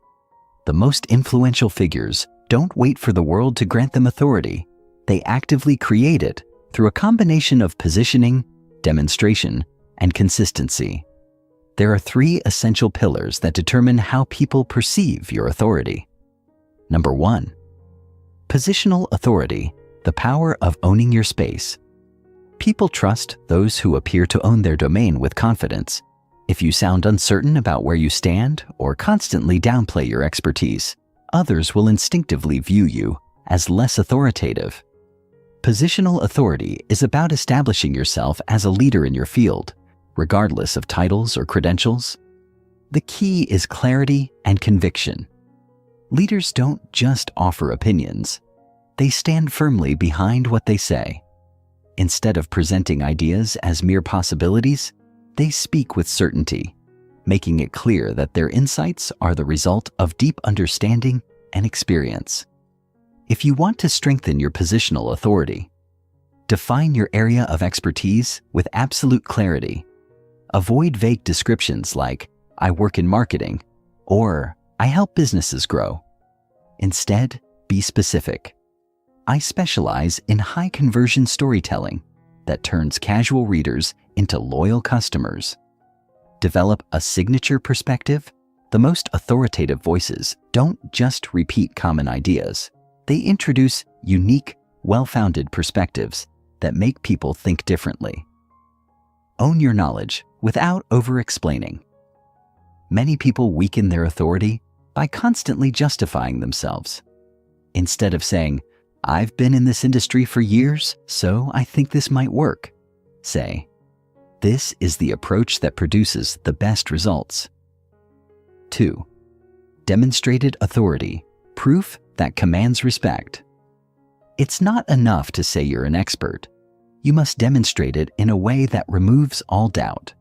The most influential figures don't wait for the world to grant them authority. They actively create it through a combination of positioning, demonstration, and consistency. There are 3 essential pillars that determine how people perceive your authority. Number 1. Positional authority, the power of owning your space. People trust those who appear to own their domain with confidence. If you sound uncertain about where you stand or constantly downplay your expertise, others will instinctively view you as less authoritative. Positional authority is about establishing yourself as a leader in your field, regardless of titles or credentials. The key is clarity and conviction. Leaders don't just offer opinions. They stand firmly behind what they say. Instead of presenting ideas as mere possibilities, they speak with certainty, making it clear that their insights are the result of deep understanding and experience. If you want to strengthen your positional authority, define your area of expertise with absolute clarity Avoid vague descriptions like, "I work in marketing," or "I help businesses grow." Instead, be specific. "I specialize in high-conversion storytelling that turns casual readers into loyal customers." Develop a signature perspective. The most authoritative voices don't just repeat common ideas. They introduce unique, well-founded perspectives that make people think differently. Own your knowledge without over-explaining. Many people weaken their authority by constantly justifying themselves. Instead of saying, "I've been in this industry for years, so I think this might work," say, "This is the approach that produces the best results." 2. Demonstrated authority, proof that commands respect. It's not enough to say you're an expert. You must demonstrate it in a way that removes all doubt.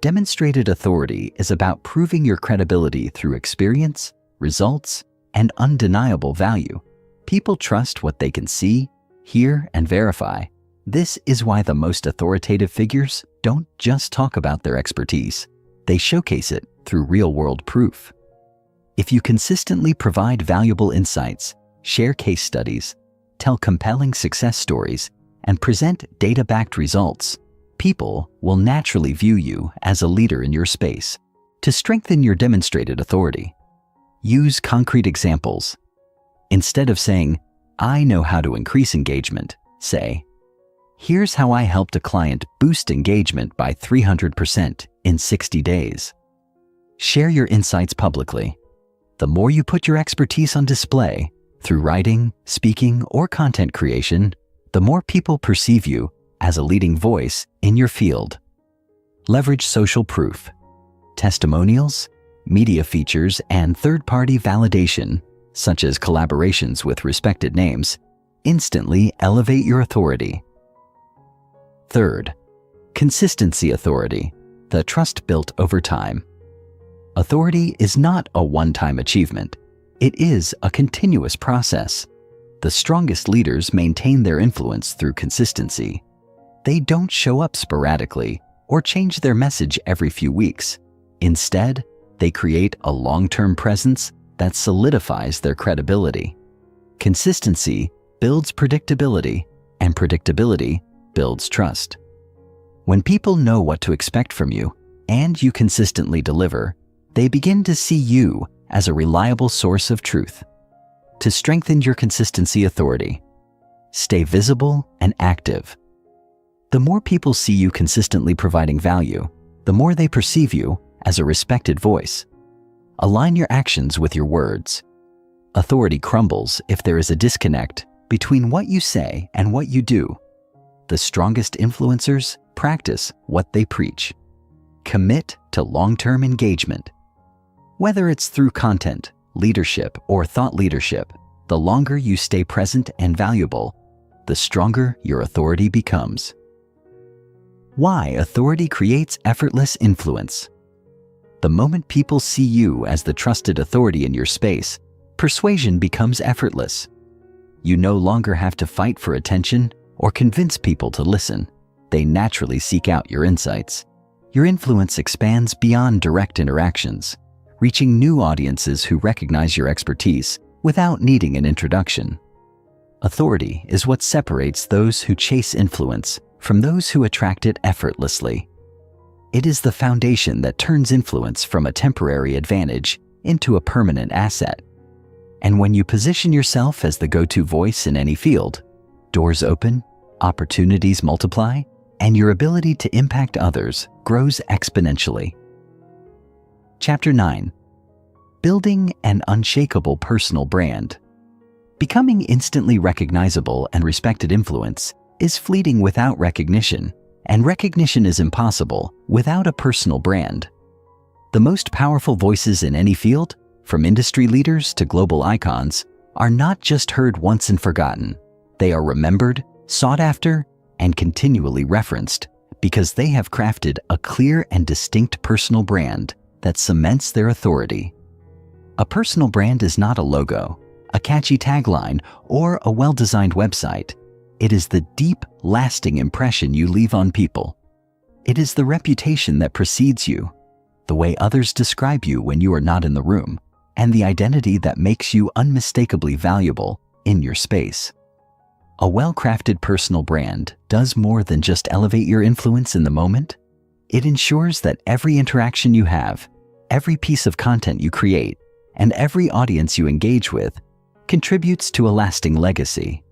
Demonstrated authority is about proving your credibility through experience, results, and undeniable value. People trust what they can see, hear, and verify. This is why the most authoritative figures don't just talk about their expertise. They showcase it through real-world proof. If you consistently provide valuable insights, share case studies, tell compelling success stories, and present data-backed results, people will naturally view you as a leader in your space. To strengthen your demonstrated authority, use concrete examples. Instead of saying, "I know how to increase engagement," say, "Here's how I helped a client boost engagement by 300% in 60 days." Share your insights publicly. The more you put your expertise on display, through writing, speaking, or content creation, the more people perceive you as a leading voice in your field. Leverage social proof. Testimonials, media features, and third-party validation, such as collaborations with respected names, instantly elevate your authority. Third, consistency authority, the trust built over time. Authority is not a one-time achievement. It is a continuous process. The strongest leaders maintain their influence through consistency. They don't show up sporadically or change their message every few weeks. Instead, they create a long-term presence that solidifies their credibility. Consistency builds predictability, and predictability builds trust. When people know what to expect from you and you consistently deliver, they begin to see you as a reliable source of truth. To strengthen your consistency authority, stay visible and active. The more people see you consistently providing value, the more they perceive you as a respected voice. Align your actions with your words. Authority crumbles if there is a disconnect between what you say and what you do. The strongest influencers practice what they preach. Commit to long-term engagement. Whether it's through content, leadership, or thought leadership, the longer you stay present and valuable, the stronger your authority becomes. Why authority creates effortless influence. The moment people see you as the trusted authority in your space, persuasion becomes effortless. You no longer have to fight for attention or convince people to listen. They naturally seek out your insights. Your influence expands beyond direct interactions, reaching new audiences who recognize your expertise without needing an introduction. Authority is what separates those who chase influence from those who attract it effortlessly. It is the foundation that turns influence from a temporary advantage into a permanent asset. And when you position yourself as the go-to voice in any field, doors open, opportunities multiply, and your ability to impact others grows exponentially. Chapter 9. Building an unshakable personal brand. Becoming instantly recognizable and respected influence is fleeting without recognition, and recognition is impossible without a personal brand. The most powerful voices in any field, from industry leaders to global icons, are not just heard once and forgotten. They are remembered, sought after, and continually referenced because they have crafted a clear and distinct personal brand that cements their authority. A personal brand is not a logo, a catchy tagline, or a well-designed website. It is the deep, lasting impression you leave on people. It is the reputation that precedes you, the way others describe you when you are not in the room, and the identity that makes you unmistakably valuable in your space. A well-crafted personal brand does more than just elevate your influence in the moment. It ensures that every interaction you have, every piece of content you create, and every audience you engage with contributes to a lasting legacy.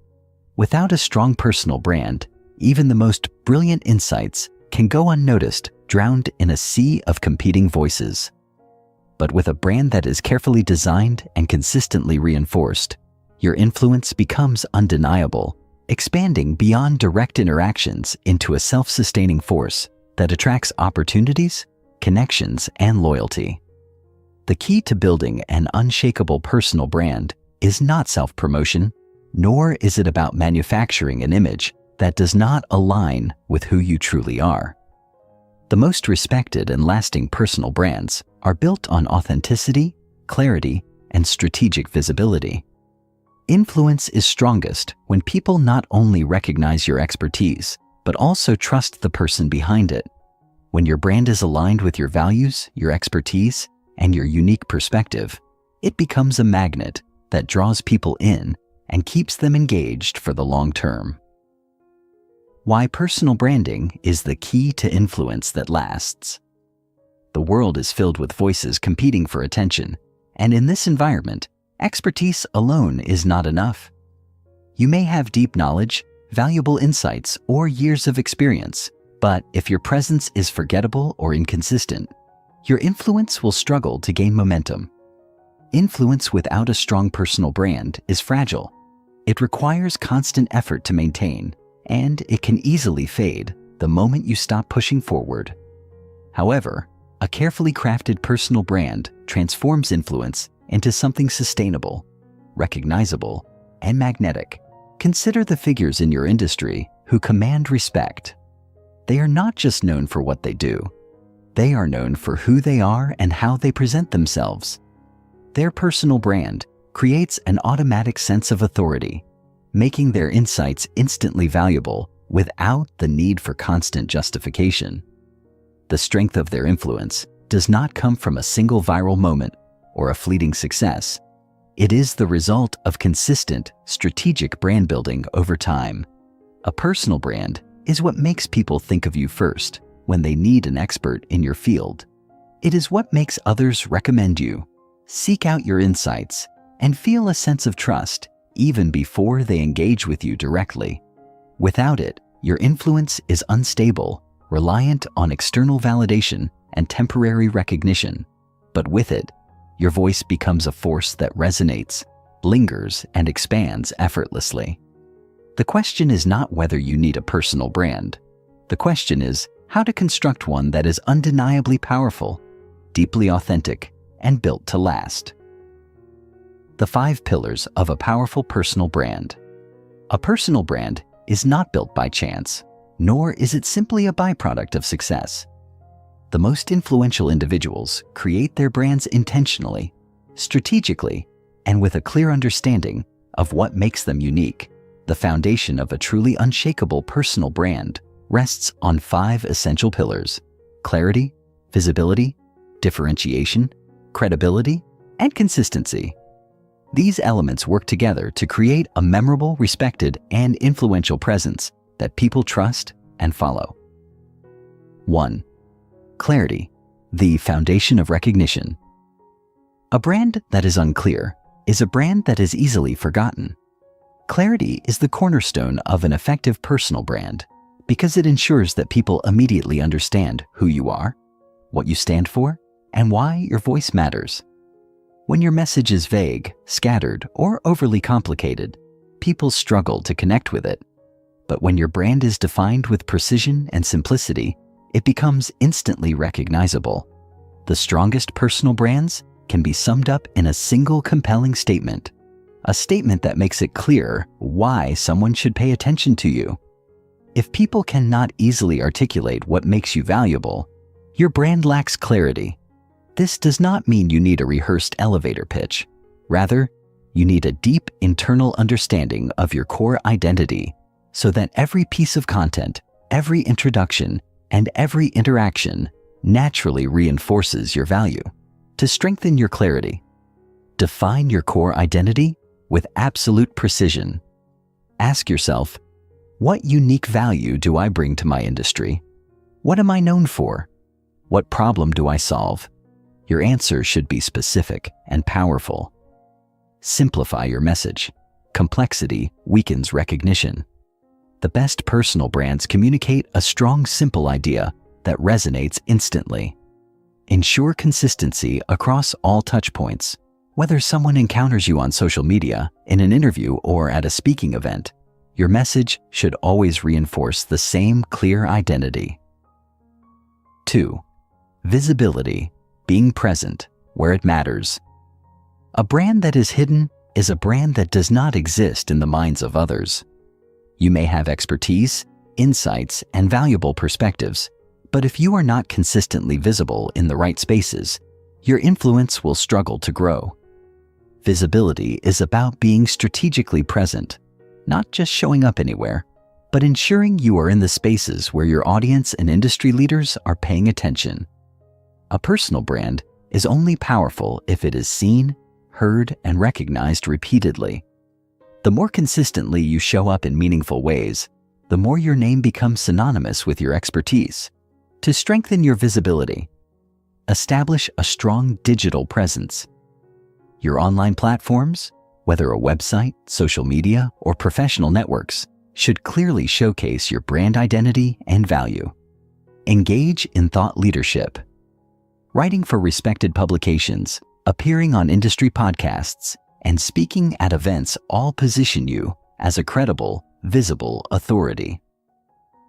Without a strong personal brand, even the most brilliant insights can go unnoticed, drowned in a sea of competing voices. But with a brand that is carefully designed and consistently reinforced, your influence becomes undeniable, expanding beyond direct interactions into a self-sustaining force that attracts opportunities, connections, and loyalty. The key to building an unshakable personal brand is not self-promotion, nor is it about manufacturing an image that does not align with who you truly are. The most respected and lasting personal brands are built on authenticity, clarity, and strategic visibility. Influence is strongest when people not only recognize your expertise, but also trust the person behind it. When your brand is aligned with your values, your expertise, and your unique perspective, it becomes a magnet that draws people in and keeps them engaged for the long term. Why personal branding is the key to influence that lasts. The world is filled with voices competing for attention, and in this environment, expertise alone is not enough. You may have deep knowledge, valuable insights, or years of experience, but if your presence is forgettable or inconsistent, your influence will struggle to gain momentum. Influence without a strong personal brand is fragile. It requires constant effort to maintain, and it can easily fade the moment you stop pushing forward. However, a carefully crafted personal brand transforms influence into something sustainable, recognizable, and magnetic. Consider the figures in your industry who command respect. They are not just known for what they do. They are known for who they are and how they present themselves. Their personal brand creates an automatic sense of authority, making their insights instantly valuable without the need for constant justification. The strength of their influence does not come from a single viral moment or a fleeting success. It is the result of consistent, strategic brand building over time. A personal brand is what makes people think of you first when they need an expert in your field. It is what makes others recommend you, seek out your insights, and feel a sense of trust even before they engage with you directly. Without it, your influence is unstable, reliant on external validation and temporary recognition. But with it, your voice becomes a force that resonates, lingers, and expands effortlessly. The question is not whether you need a personal brand. The question is how to construct one that is undeniably powerful, deeply authentic, and built to last. The 5 pillars of a powerful personal brand. A personal brand is not built by chance, nor is it simply a byproduct of success. The most influential individuals create their brands intentionally, strategically, and with a clear understanding of what makes them unique. The foundation of a truly unshakable personal brand rests on 5 essential pillars: clarity, visibility, differentiation, credibility, and consistency. These elements work together to create a memorable, respected, and influential presence that people trust and follow. 1. Clarity, the foundation of recognition. A brand that is unclear is a brand that is easily forgotten. Clarity is the cornerstone of an effective personal brand because it ensures that people immediately understand who you are, what you stand for, and why your voice matters. When your message is vague, scattered, or overly complicated, people struggle to connect with it. But when your brand is defined with precision and simplicity, it becomes instantly recognizable. The strongest personal brands can be summed up in a single compelling statement, a statement that makes it clear why someone should pay attention to you. If people cannot easily articulate what makes you valuable, your brand lacks clarity. This does not mean you need a rehearsed elevator pitch. Rather, you need a deep internal understanding of your core identity so that every piece of content, every introduction, and every interaction naturally reinforces your value. To strengthen your clarity, define your core identity with absolute precision. Ask yourself, what unique value do I bring to my industry? What am I known for? What problem do I solve? Your answer should be specific and powerful. Simplify your message. Complexity weakens recognition. The best personal brands communicate a strong, simple idea that resonates instantly. Ensure consistency across all touchpoints. Whether someone encounters you on social media, in an interview, or at a speaking event, your message should always reinforce the same clear identity. 2. Visibility, being present where it matters. A brand that is hidden is a brand that does not exist in the minds of others. You may have expertise, insights, and valuable perspectives, but if you are not consistently visible in the right spaces, your influence will struggle to grow. Visibility is about being strategically present, not just showing up anywhere, but ensuring you are in the spaces where your audience and industry leaders are paying attention. A personal brand is only powerful if it is seen, heard, and recognized repeatedly. The more consistently you show up in meaningful ways, the more your name becomes synonymous with your expertise. To strengthen your visibility, establish a strong digital presence. Your online platforms, whether a website, social media, or professional networks, should clearly showcase your brand identity and value. Engage in thought leadership. Writing for respected publications, appearing on industry podcasts, and speaking at events all position you as a credible, visible authority.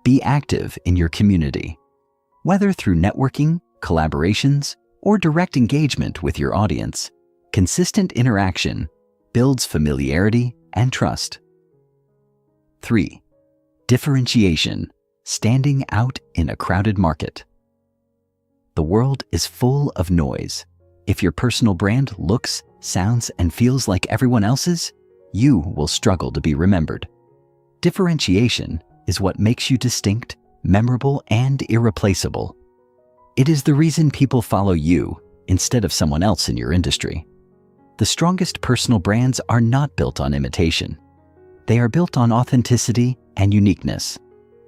Be active in your community. Whether through networking, collaborations, or direct engagement with your audience, consistent interaction builds familiarity and trust. 3. Differentiation, standing out in a crowded market. The world is full of noise. If your personal brand looks, sounds, and feels like everyone else's, you will struggle to be remembered. Differentiation is what makes you distinct, memorable, and irreplaceable. It is the reason people follow you instead of someone else in your industry. The strongest personal brands are not built on imitation. They are built on authenticity and uniqueness,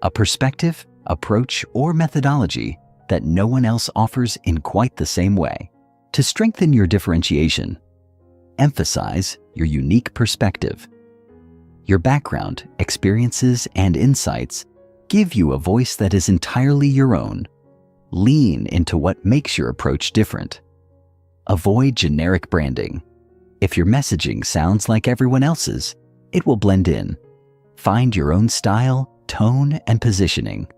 a perspective, approach, or methodology that no one else offers in quite the same way. To strengthen your differentiation, emphasize your unique perspective. Your background, experiences, and insights give you a voice that is entirely your own. Lean into what makes your approach different. Avoid generic branding. If your messaging sounds like everyone else's, it will blend in. Find your own style, tone, and positioning.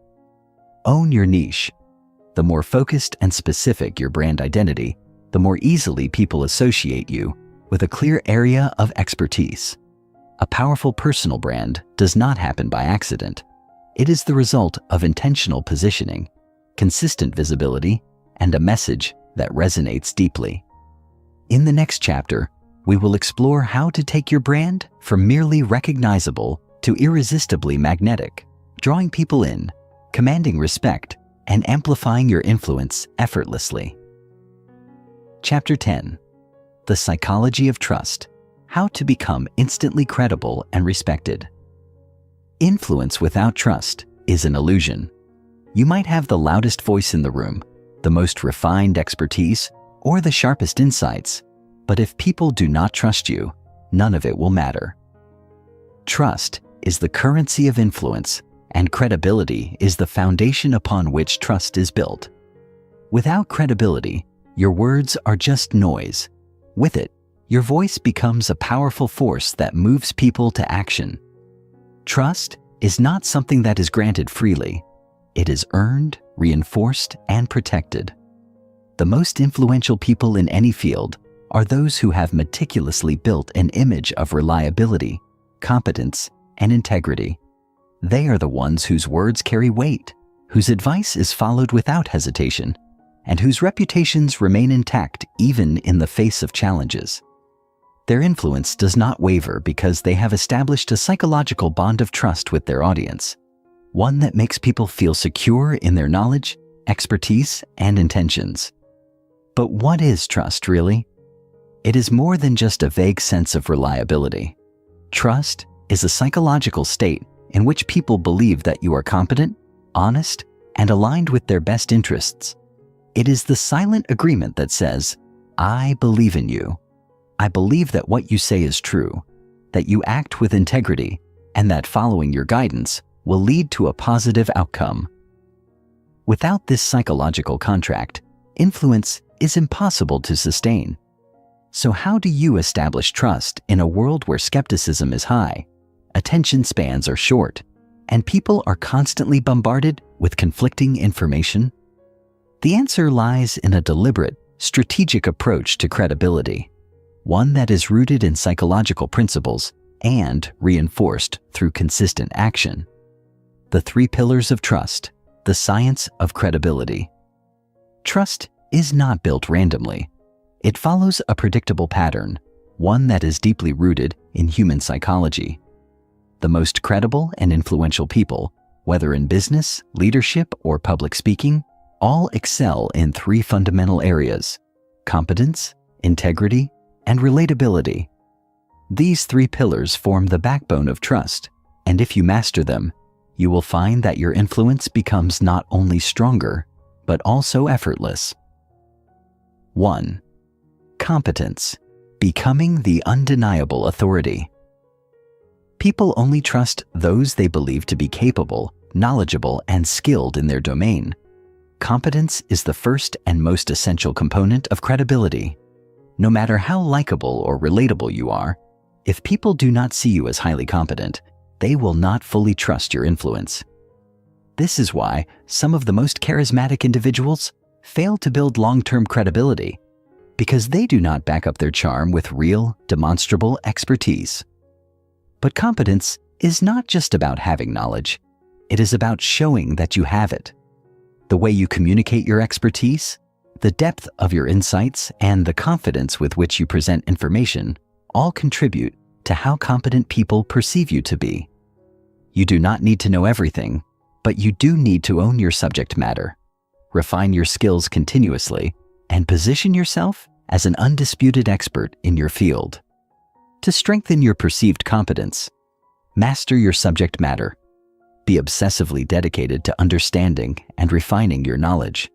Own your niche. The more focused and specific your brand identity, the more easily people associate you with a clear area of expertise. A powerful personal brand does not happen by accident. It is the result of intentional positioning, consistent visibility, and a message that resonates deeply. In the next chapter, we will explore how to take your brand from merely recognizable to irresistibly magnetic, drawing people in, commanding respect, and amplifying your influence effortlessly. Chapter 10. The Psychology of Trust: How to Become Instantly Credible and Respected. Influence without trust is an illusion. You might have the loudest voice in the room, the most refined expertise, or the sharpest insights, but if people do not trust you, none of it will matter. Trust is the currency of influence, and credibility is the foundation upon which trust is built. Without credibility, your words are just noise. With it, your voice becomes a powerful force that moves people to action. Trust is not something that is granted freely. It is earned, reinforced, and protected. The most influential people in any field are those who have meticulously built an image of reliability, competence, and integrity. They are the ones whose words carry weight, whose advice is followed without hesitation, and whose reputations remain intact even in the face of challenges. Their influence does not waver because they have established a psychological bond of trust with their audience. one that makes people feel secure in their knowledge, expertise, and intentions. But what is trust, really? It is more than just a vague sense of reliability. Trust is a psychological state in which people believe that you are competent, honest, and aligned with their best interests. It is the silent agreement that says, "I believe in you. I believe that what you say is true, that you act with integrity, and that following your guidance will lead to a positive outcome." Without this psychological contract, influence is impossible to sustain. So how do you establish trust in a world where skepticism is high, attention spans are short, and people are constantly bombarded with conflicting information? The answer lies in a deliberate, strategic approach to credibility, one that is rooted in psychological principles and reinforced through consistent action. The 3 pillars of trust, the science of credibility. Trust is not built randomly. It follows a predictable pattern, one that is deeply rooted in human psychology. The most credible and influential people, whether in business, leadership, or public speaking, all excel in 3 fundamental areas: competence, integrity, and relatability. These 3 pillars form the backbone of trust, and if you master them, you will find that your influence becomes not only stronger, but also effortless. 1. Competence, becoming the undeniable authority. People only trust those they believe to be capable, knowledgeable, and skilled in their domain. Competence is the first and most essential component of credibility. No matter how likable or relatable you are, if people do not see you as highly competent, they will not fully trust your influence. This is why some of the most charismatic individuals fail to build long-term credibility, because they do not back up their charm with real, demonstrable expertise. But competence is not just about having knowledge. It is about showing that you have it. The way you communicate your expertise, the depth of your insights, and the confidence with which you present information all contribute to how competent people perceive you to be. You do not need to know everything, but you do need to own your subject matter, refine your skills continuously, and position yourself as an undisputed expert in your field. To strengthen your perceived competence, master your subject matter. Be obsessively dedicated to understanding and refining your knowledge.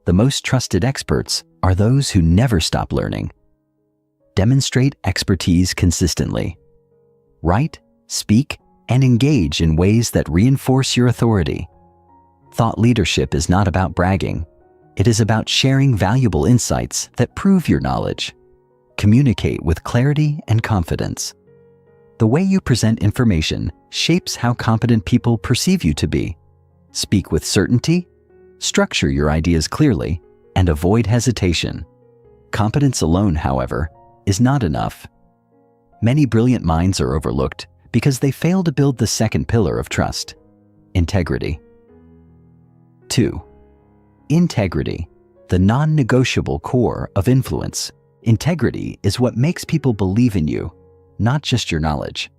The most trusted experts are those who never stop learning. Demonstrate expertise consistently. Write, speak, and engage in ways that reinforce your authority. Thought leadership is not about bragging. It is about sharing valuable insights that prove your knowledge. Communicate with clarity and confidence. The way you present information shapes how competent people perceive you to be. Speak with certainty, structure your ideas clearly, and avoid hesitation. Competence alone, however, is not enough. Many brilliant minds are overlooked because they fail to build the second pillar of trust: integrity. 2. Integrity, the non-negotiable core of influence. Integrity is what makes people believe in you, not just your knowledge.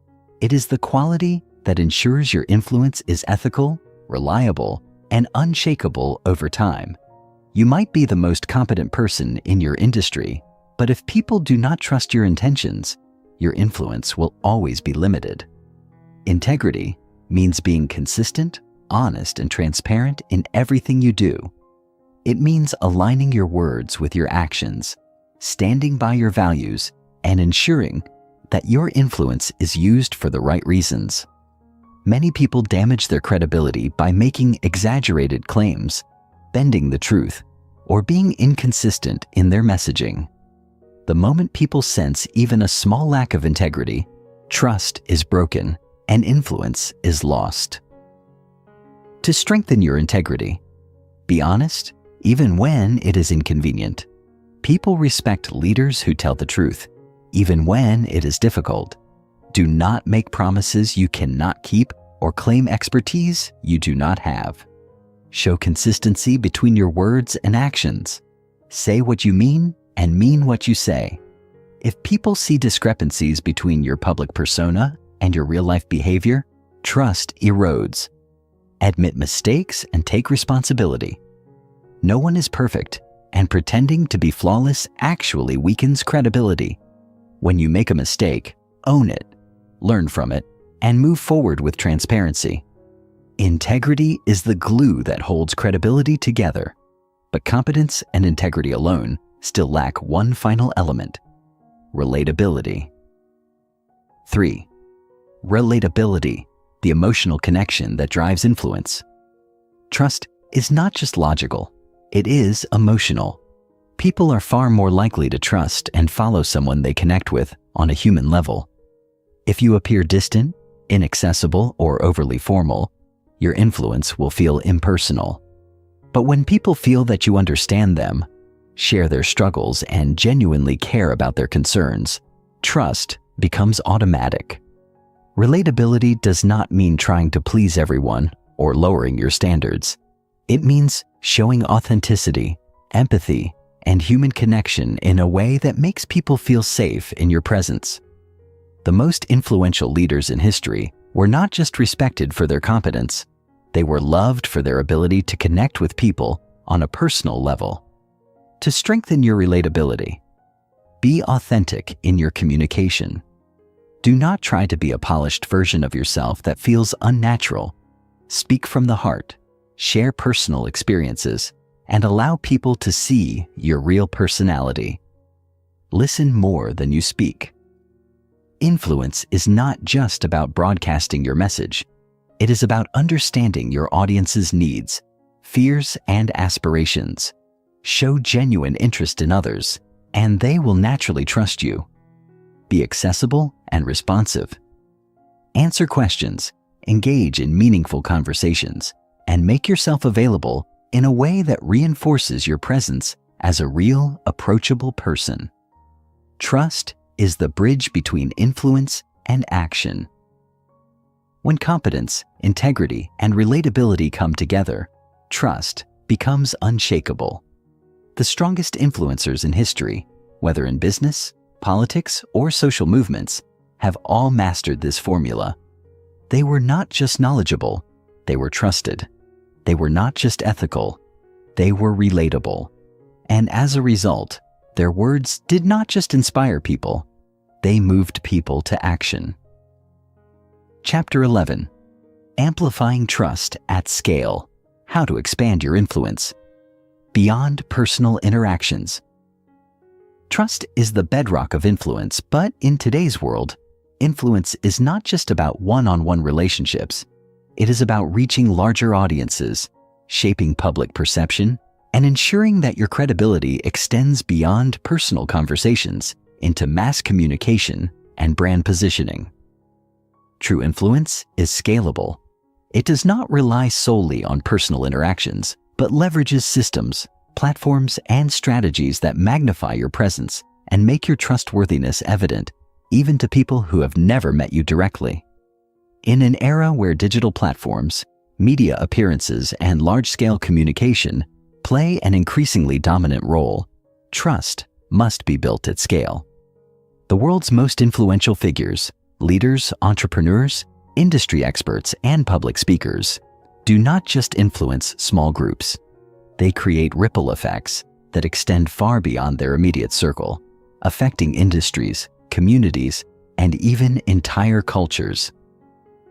It is the quality that ensures your influence is ethical, reliable, and unshakable over time. You might be the most competent person in your industry, but if people do not trust your intentions, your influence will always be limited. Integrity means being consistent, honest, and transparent in everything you do. It means aligning your words with your actions, standing by your values, and ensuring that your influence is used for the right reasons. Many people damage their credibility by making exaggerated claims, bending the truth, or being inconsistent in their messaging. The moment people sense even a small lack of integrity, trust is broken and influence is lost. To strengthen your integrity, be honest, even when it is inconvenient. People respect leaders who tell the truth, even when it is difficult. Do not make promises you cannot keep or claim expertise you do not have. Show consistency between your words and actions. Say what you mean and mean what you say. If people see discrepancies between your public persona and your real-life behavior, trust erodes. Admit mistakes and take responsibility. No one is perfect, and pretending to be flawless actually weakens credibility. When you make a mistake, own it, learn from it, and move forward with transparency. Integrity is the glue that holds credibility together, but competence and integrity alone still lack one final element: relatability. 3. Relatability, the emotional connection that drives influence. Trust is not just logical, it is emotional. People are far more likely to trust and follow someone they connect with on a human level. If you appear distant, inaccessible, or overly formal, your influence will feel impersonal. But when people feel that you understand them, share their struggles, and genuinely care about their concerns, trust becomes automatic. Relatability does not mean trying to please everyone or lowering your standards. It means showing authenticity, empathy, and human connection in a way that makes people feel safe in your presence. The most influential leaders in history were not just respected for their competence, they were loved for their ability to connect with people on a personal level. To strengthen your relatability, be authentic in your communication. Do not try to be a polished version of yourself that feels unnatural. Speak from the heart, share personal experiences, and allow people to see your real personality. Listen more than you speak. Influence is not just about broadcasting your message. It is about understanding your audience's needs, fears, and aspirations. Show genuine interest in others, and they will naturally trust you. Be accessible and responsive. Answer questions, engage in meaningful conversations, and make yourself available in a way that reinforces your presence as a real, approachable person. Trust is the bridge between influence and action. When competence, integrity, and relatability come together, trust becomes unshakable. The strongest influencers in history, whether in business, politics, or social movements, have all mastered this formula. They were not just knowledgeable, they were trusted. They were not just ethical, they were relatable. And as a result, their words did not just inspire people, they moved people to action. Chapter 11. Amplifying Trust at Scale: How to Expand Your Influence. Beyond Personal Interactions. Trust is the bedrock of influence, but in today's world, influence is not just about one-on-one relationships. It is about reaching larger audiences, shaping public perception, and ensuring that your credibility extends beyond personal conversations into mass communication and brand positioning. True influence is scalable. It does not rely solely on personal interactions, but leverages systems, platforms, and strategies that magnify your presence and make your trustworthiness evident, even to people who have never met you directly. In an era where digital platforms, media appearances, and large-scale communication play an increasingly dominant role, trust must be built at scale. The world's most influential figures, leaders, entrepreneurs, industry experts, and public speakers, do not just influence small groups. They create ripple effects that extend far beyond their immediate circle, affecting industries, communities, and even entire cultures.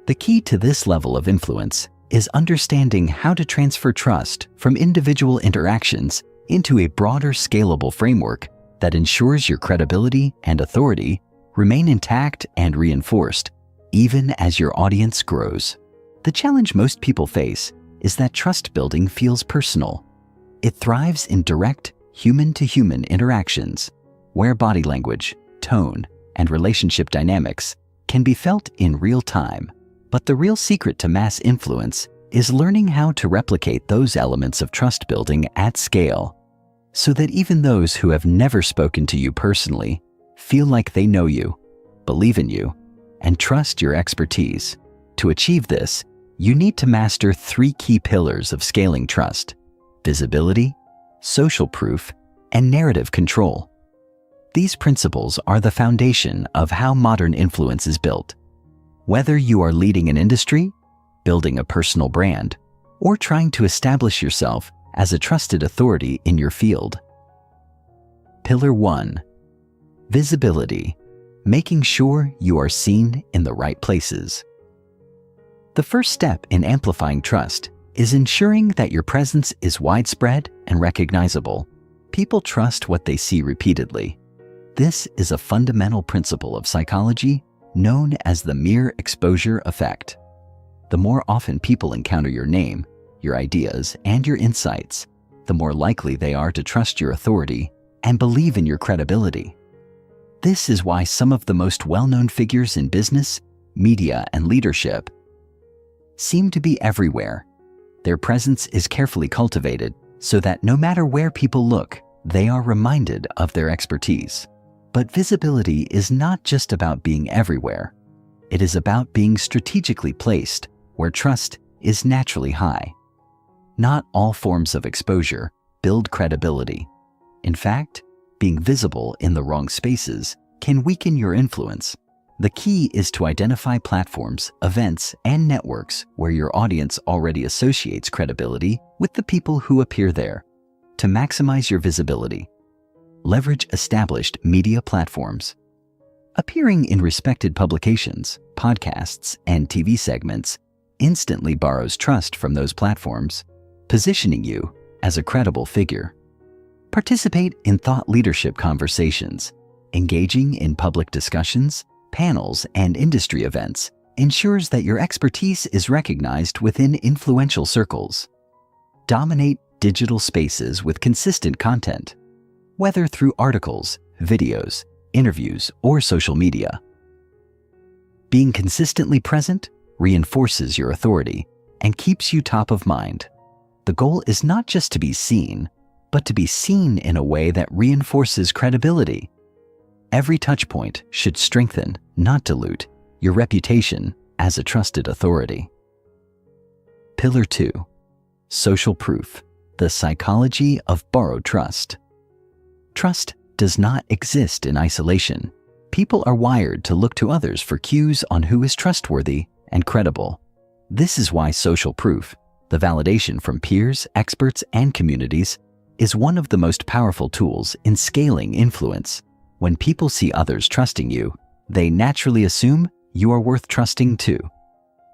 The key to this level of influence is understanding how to transfer trust from individual interactions into a broader, scalable framework that ensures your credibility and authority remain intact and reinforced, even as your audience grows. The challenge most people face is that trust building feels personal. It thrives in direct, human-to-human interactions, where body language, tone, and relationship dynamics can be felt in real time. But the real secret to mass influence is learning how to replicate those elements of trust building at scale, so that even those who have never spoken to you personally feel like they know you, believe in you, and trust your expertise. To achieve this, you need to master 3 key pillars of scaling trust: visibility, social proof, and narrative control. These principles are the foundation of how modern influence is built. Whether you are leading an industry, building a personal brand, or trying to establish yourself as a trusted authority in your field. Pillar 1. Visibility, making sure you are seen in the right places. The first step in amplifying trust is ensuring that your presence is widespread and recognizable. People trust what they see repeatedly. This is a fundamental principle of psychology known as the mere exposure effect. The more often people encounter your name, your ideas, and your insights, the more likely they are to trust your authority and believe in your credibility. This is why some of the most well-known figures in business, media, and leadership seem to be everywhere. Their presence is carefully cultivated so that no matter where people look, they are reminded of their expertise. But visibility is not just about being everywhere. It is about being strategically placed where trust is naturally high. Not all forms of exposure build credibility. In fact, being visible in the wrong spaces can weaken your influence. The key is to identify platforms, events, and networks where your audience already associates credibility with the people who appear there. To maximize your visibility, leverage established media platforms. Appearing in respected publications, podcasts, and TV segments instantly borrows trust from those platforms, positioning you as a credible figure. Participate in thought leadership conversations. Engaging in public discussions, panels, and industry events ensures that your expertise is recognized within influential circles. Dominate digital spaces with consistent content, whether through articles, videos, interviews, or social media. Being consistently present reinforces your authority and keeps you top of mind. The goal is not just to be seen, but to be seen in a way that reinforces credibility. Every touchpoint should strengthen, not dilute, your reputation as a trusted authority. Pillar 2. Social proof, the psychology of borrowed trust. Trust does not exist in isolation. People are wired to look to others for cues on who is trustworthy and credible. This is why social proof, the validation from peers, experts, and communities, is one of the most powerful tools in scaling influence. When people see others trusting you, they naturally assume you are worth trusting too.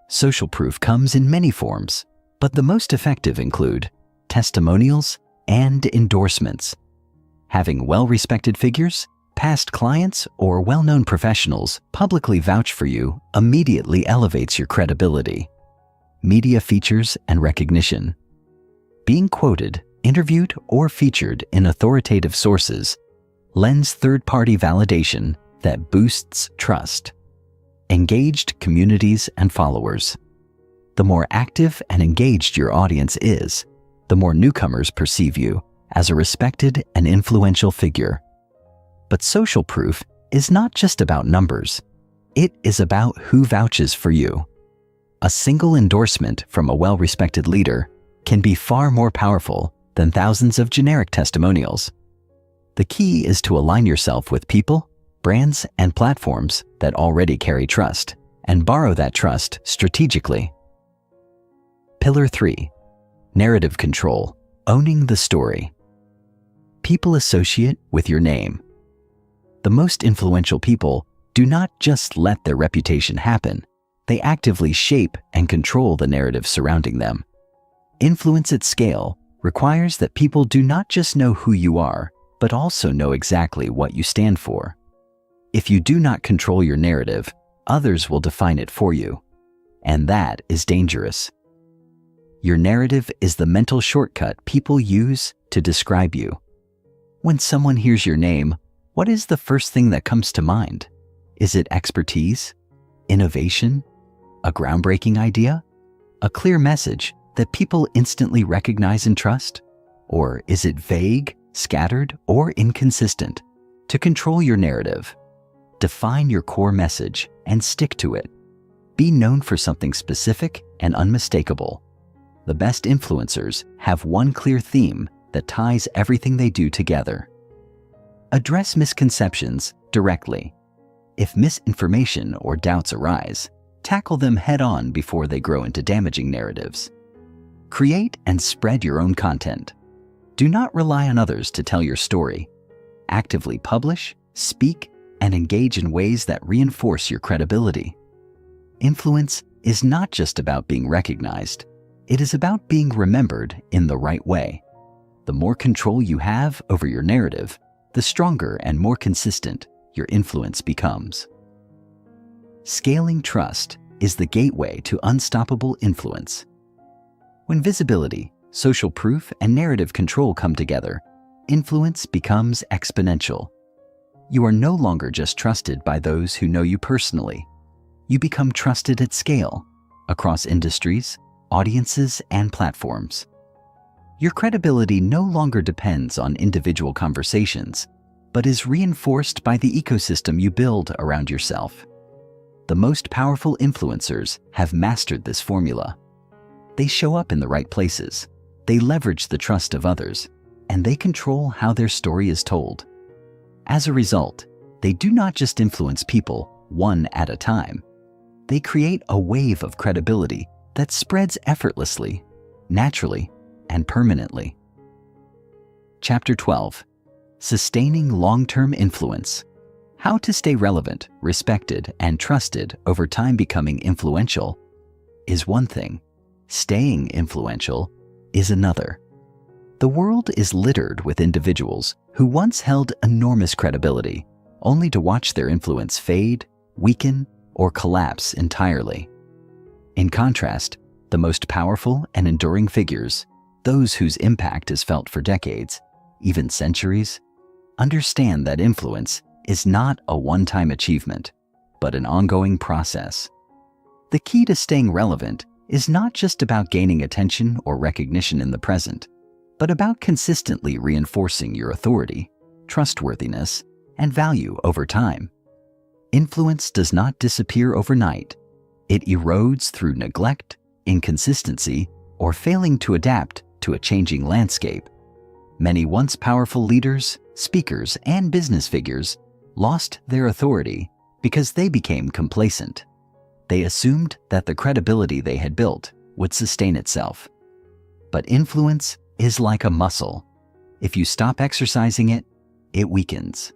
Social proof comes in many forms, but the most effective include testimonials and endorsements. Having well-respected figures, past clients, or well-known professionals publicly vouch for you immediately elevates your credibility. Media features and recognition. Being quoted, interviewed, or featured in authoritative sources lends third-party validation that boosts trust. Engaged communities and followers. The more active and engaged your audience is, the more newcomers perceive you as a respected and influential figure. But social proof is not just about numbers. It is about who vouches for you. A single endorsement from a well-respected leader can be far more powerful than thousands of generic testimonials. The key is to align yourself with people, brands, and platforms that already carry trust, and borrow that trust strategically. Pillar 3. Narrative control, owning the story. People associate with your name. The most influential people do not just let their reputation happen, they actively shape and control the narrative surrounding them. Influence at scale requires that people do not just know who you are, but also know exactly what you stand for. If you do not control your narrative, others will define it for you, and that is dangerous. Your narrative is the mental shortcut people use to describe you. When someone hears your name, what is the first thing that comes to mind? Is it expertise? Innovation? A groundbreaking idea? A clear message that people instantly recognize and trust? Or is it vague, scattered, or inconsistent? To control your narrative, define your core message and stick to it. Be known for something specific and unmistakable. The best influencers have one clear theme that ties everything they do together. Address misconceptions directly. If misinformation or doubts arise, Tackle them head-on before they grow into damaging narratives. Create and spread your own content. Do not rely on others to tell your story. Actively publish, speak, and engage in ways that reinforce your credibility. Influence is not just about being recognized. It is about being remembered in the right way. The more control you have over your narrative, the stronger and more consistent your influence becomes. Scaling trust is the gateway to unstoppable influence. When visibility, social proof, and narrative control come together, influence becomes exponential. You are no longer just trusted by those who know you personally. You become trusted at scale, across industries, audiences, and platforms. Your credibility no longer depends on individual conversations, but is reinforced by the ecosystem you build around yourself. The most powerful influencers have mastered this formula. They show up in the right places, they leverage the trust of others, and they control how their story is told. As a result, they do not just influence people one at a time. They create a wave of credibility that spreads effortlessly, naturally, and permanently. Chapter 12. Sustaining long-term influence. How to stay relevant, respected, and trusted over time. Becoming influential is one thing. Staying influential is another. The world is littered with individuals who once held enormous credibility, only to watch their influence fade, weaken, or collapse entirely. In contrast, the most powerful and enduring figures, those whose impact is felt for decades, even centuries, understand that influence is not a one-time achievement, but an ongoing process. The key to staying relevant is not just about gaining attention or recognition in the present, but about consistently reinforcing your authority, trustworthiness, and value over time. Influence does not disappear overnight. It erodes through neglect, inconsistency, or failing to adapt to a changing landscape. Many once powerful leaders, speakers, and business figures lost their authority because they became complacent. They assumed that the credibility they had built would sustain itself. But influence is like a muscle. If you stop exercising it, it weakens.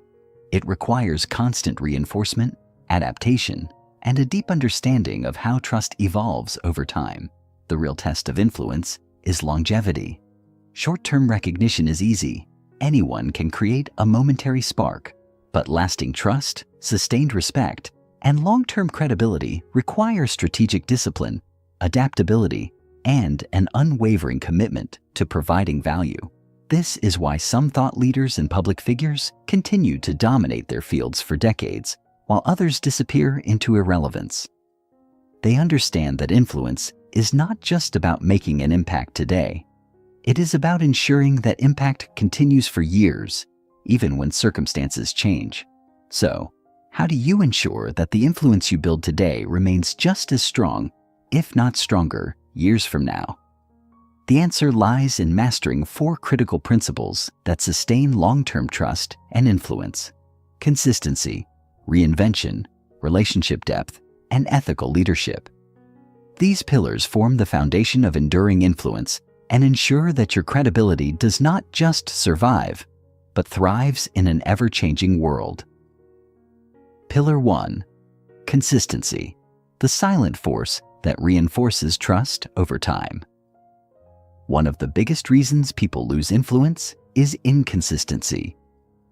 It requires constant reinforcement, adaptation, and a deep understanding of how trust evolves over time. The real test of influence is longevity. Short-term recognition is easy. Anyone can create a momentary spark, but lasting trust, sustained respect, and long-term credibility require strategic discipline, adaptability, and an unwavering commitment to providing value. This is why some thought leaders and public figures continue to dominate their fields for decades, while others disappear into irrelevance. They understand that influence is not just about making an impact today. It is about ensuring that impact continues for years, even when circumstances change. So, how do you ensure that the influence you build today remains just as strong, if not stronger, years from now? The answer lies in mastering 4 critical principles that sustain long-term trust and influence: consistency, reinvention, relationship depth, and ethical leadership. These pillars form the foundation of enduring influence and ensure that your credibility does not just survive, but thrives in an ever-changing world. Pillar 1. Consistency, the silent force that reinforces trust over time. One of the biggest reasons people lose influence is inconsistency.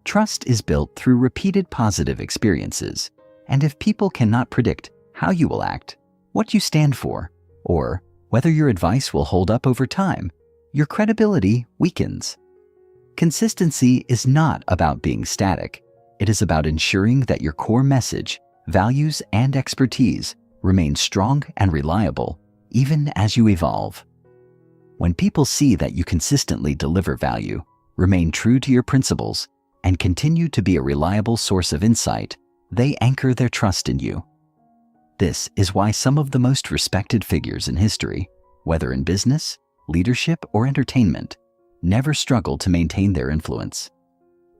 Trust is built through repeated positive experiences, and if people cannot predict how you will act, what you stand for, or whether your advice will hold up over time, your credibility weakens. Consistency is not about being static. It is about ensuring that your core message, values, and expertise remain strong and reliable, even as you evolve. When people see that you consistently deliver value, remain true to your principles, and continue to be a reliable source of insight, they anchor their trust in you. This is why some of the most respected figures in history, whether in business, leadership, or entertainment, never struggle to maintain their influence.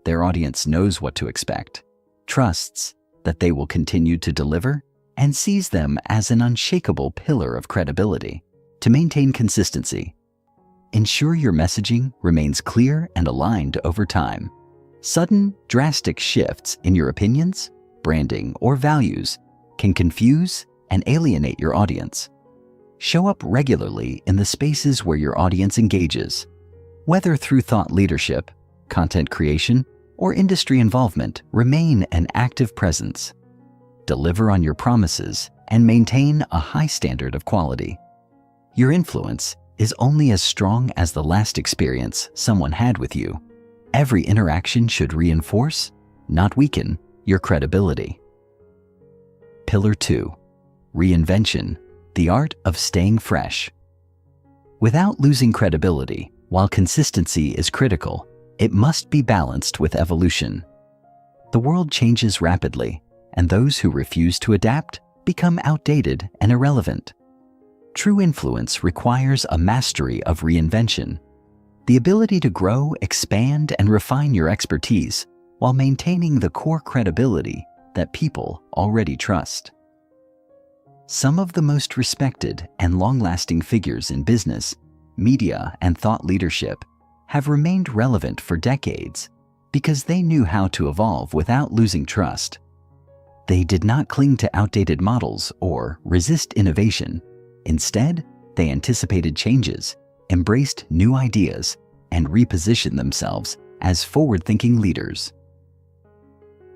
Their audience knows what to expect, trusts that they will continue to deliver, and sees them as an unshakable pillar of credibility. To maintain consistency, ensure your messaging remains clear and aligned over time. Sudden, drastic shifts in your opinions, branding, or values can confuse and alienate your audience. Show up regularly in the spaces where your audience engages. Whether through thought leadership, content creation, or industry involvement, remain an active presence. Deliver on your promises and maintain a high standard of quality. Your influence is only as strong as the last experience someone had with you. Every interaction should reinforce, not weaken, your credibility. Pillar 2. Reinvention, the art of staying fresh. Without losing credibility, while consistency is critical, it must be balanced with evolution. The world changes rapidly, and those who refuse to adapt become outdated and irrelevant. True influence requires a mastery of reinvention, the ability to grow, expand, and refine your expertise while maintaining the core credibility that people already trust. Some of the most respected and long-lasting figures in business, media, and thought leadership have remained relevant for decades because they knew how to evolve without losing trust. They did not cling to outdated models or resist innovation. Instead, they anticipated changes, embraced new ideas, and repositioned themselves as forward-thinking leaders.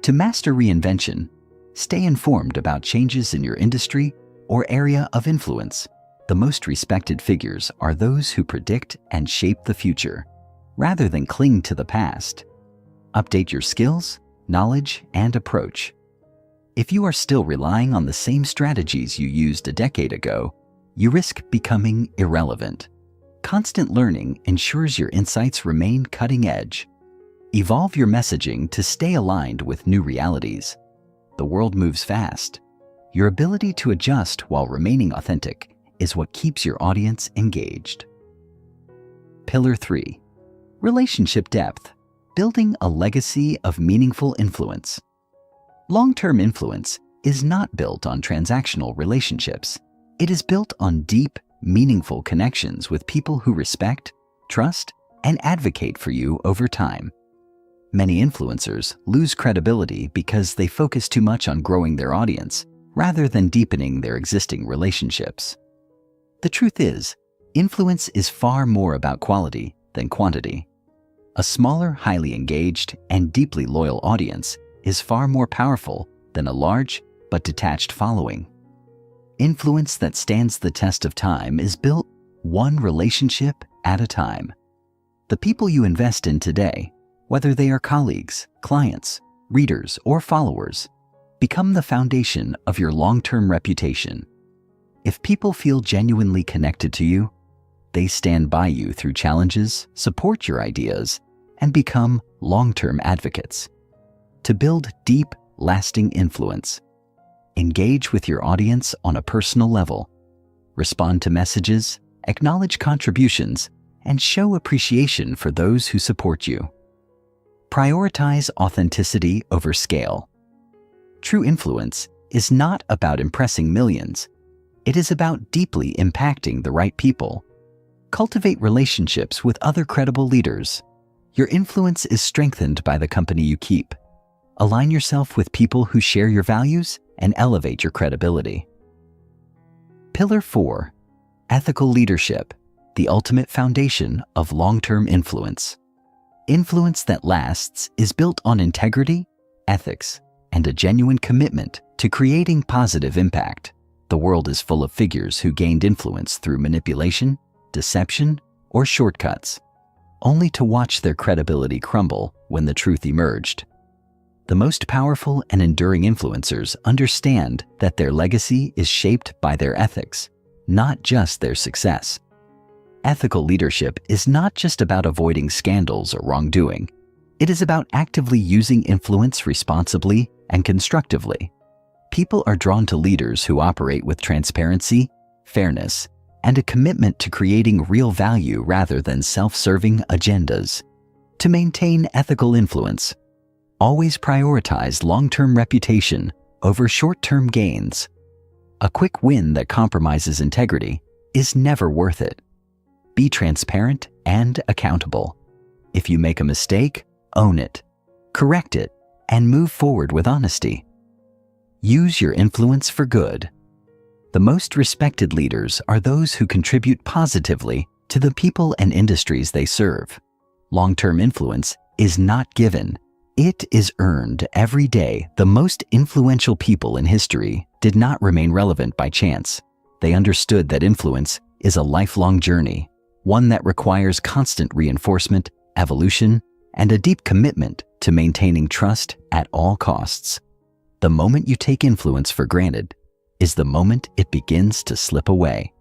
To master reinvention, stay informed about changes in your industry or area of influence. The most respected figures are those who predict and shape the future, rather than cling to the past. Update your skills, knowledge, and approach. If you are still relying on the same strategies you used a decade ago, you risk becoming irrelevant. Constant learning ensures your insights remain cutting edge. Evolve your messaging to stay aligned with new realities. The world moves fast. Your ability to adjust while remaining authentic is what keeps your audience engaged. Pillar 3. Relationship depth, building a legacy of meaningful influence. Long-term influence is not built on transactional relationships. It is built on deep, meaningful connections with people who respect, trust, and advocate for you over time. Many influencers lose credibility because they focus too much on growing their audience rather than deepening their existing relationships. The truth is, influence is far more about quality than quantity. A smaller, highly engaged, and deeply loyal audience is far more powerful than a large but detached following. Influence that stands the test of time is built one relationship at a time. The people you invest in today, whether they are colleagues, clients, readers, or followers, become the foundation of your long-term reputation. If people feel genuinely connected to you, they stand by you through challenges, support your ideas, and become long-term advocates. To build deep, lasting influence, engage with your audience on a personal level, respond to messages, acknowledge contributions, and show appreciation for those who support you. Prioritize authenticity over scale. True influence is not about impressing millions. It is about deeply impacting the right people. Cultivate relationships with other credible leaders. Your influence is strengthened by the company you keep. Align yourself with people who share your values and elevate your credibility. Pillar 4. Ethical leadership, the ultimate foundation of long-term influence. Influence that lasts is built on integrity, ethics, and a genuine commitment to creating positive impact. The world is full of figures who gained influence through manipulation, deception, or shortcuts, only to watch their credibility crumble when the truth emerged. The most powerful and enduring influencers understand that their legacy is shaped by their ethics, not just their success. Ethical leadership is not just about avoiding scandals or wrongdoing. It is about actively using influence responsibly and constructively. People are drawn to leaders who operate with transparency, fairness, and a commitment to creating real value rather than self-serving agendas. To maintain ethical influence, always prioritize long-term reputation over short-term gains. A quick win that compromises integrity is never worth it. Be transparent and accountable. If you make a mistake, own it, correct it, and move forward with honesty. Use your influence for good. The most respected leaders are those who contribute positively to the people and industries they serve. Long-term influence is not given. It is earned every day. The most influential people in history did not remain relevant by chance. They understood that influence is a lifelong journey, one that requires constant reinforcement, evolution, and a deep commitment to maintaining trust at all costs. The moment you take influence for granted is the moment it begins to slip away.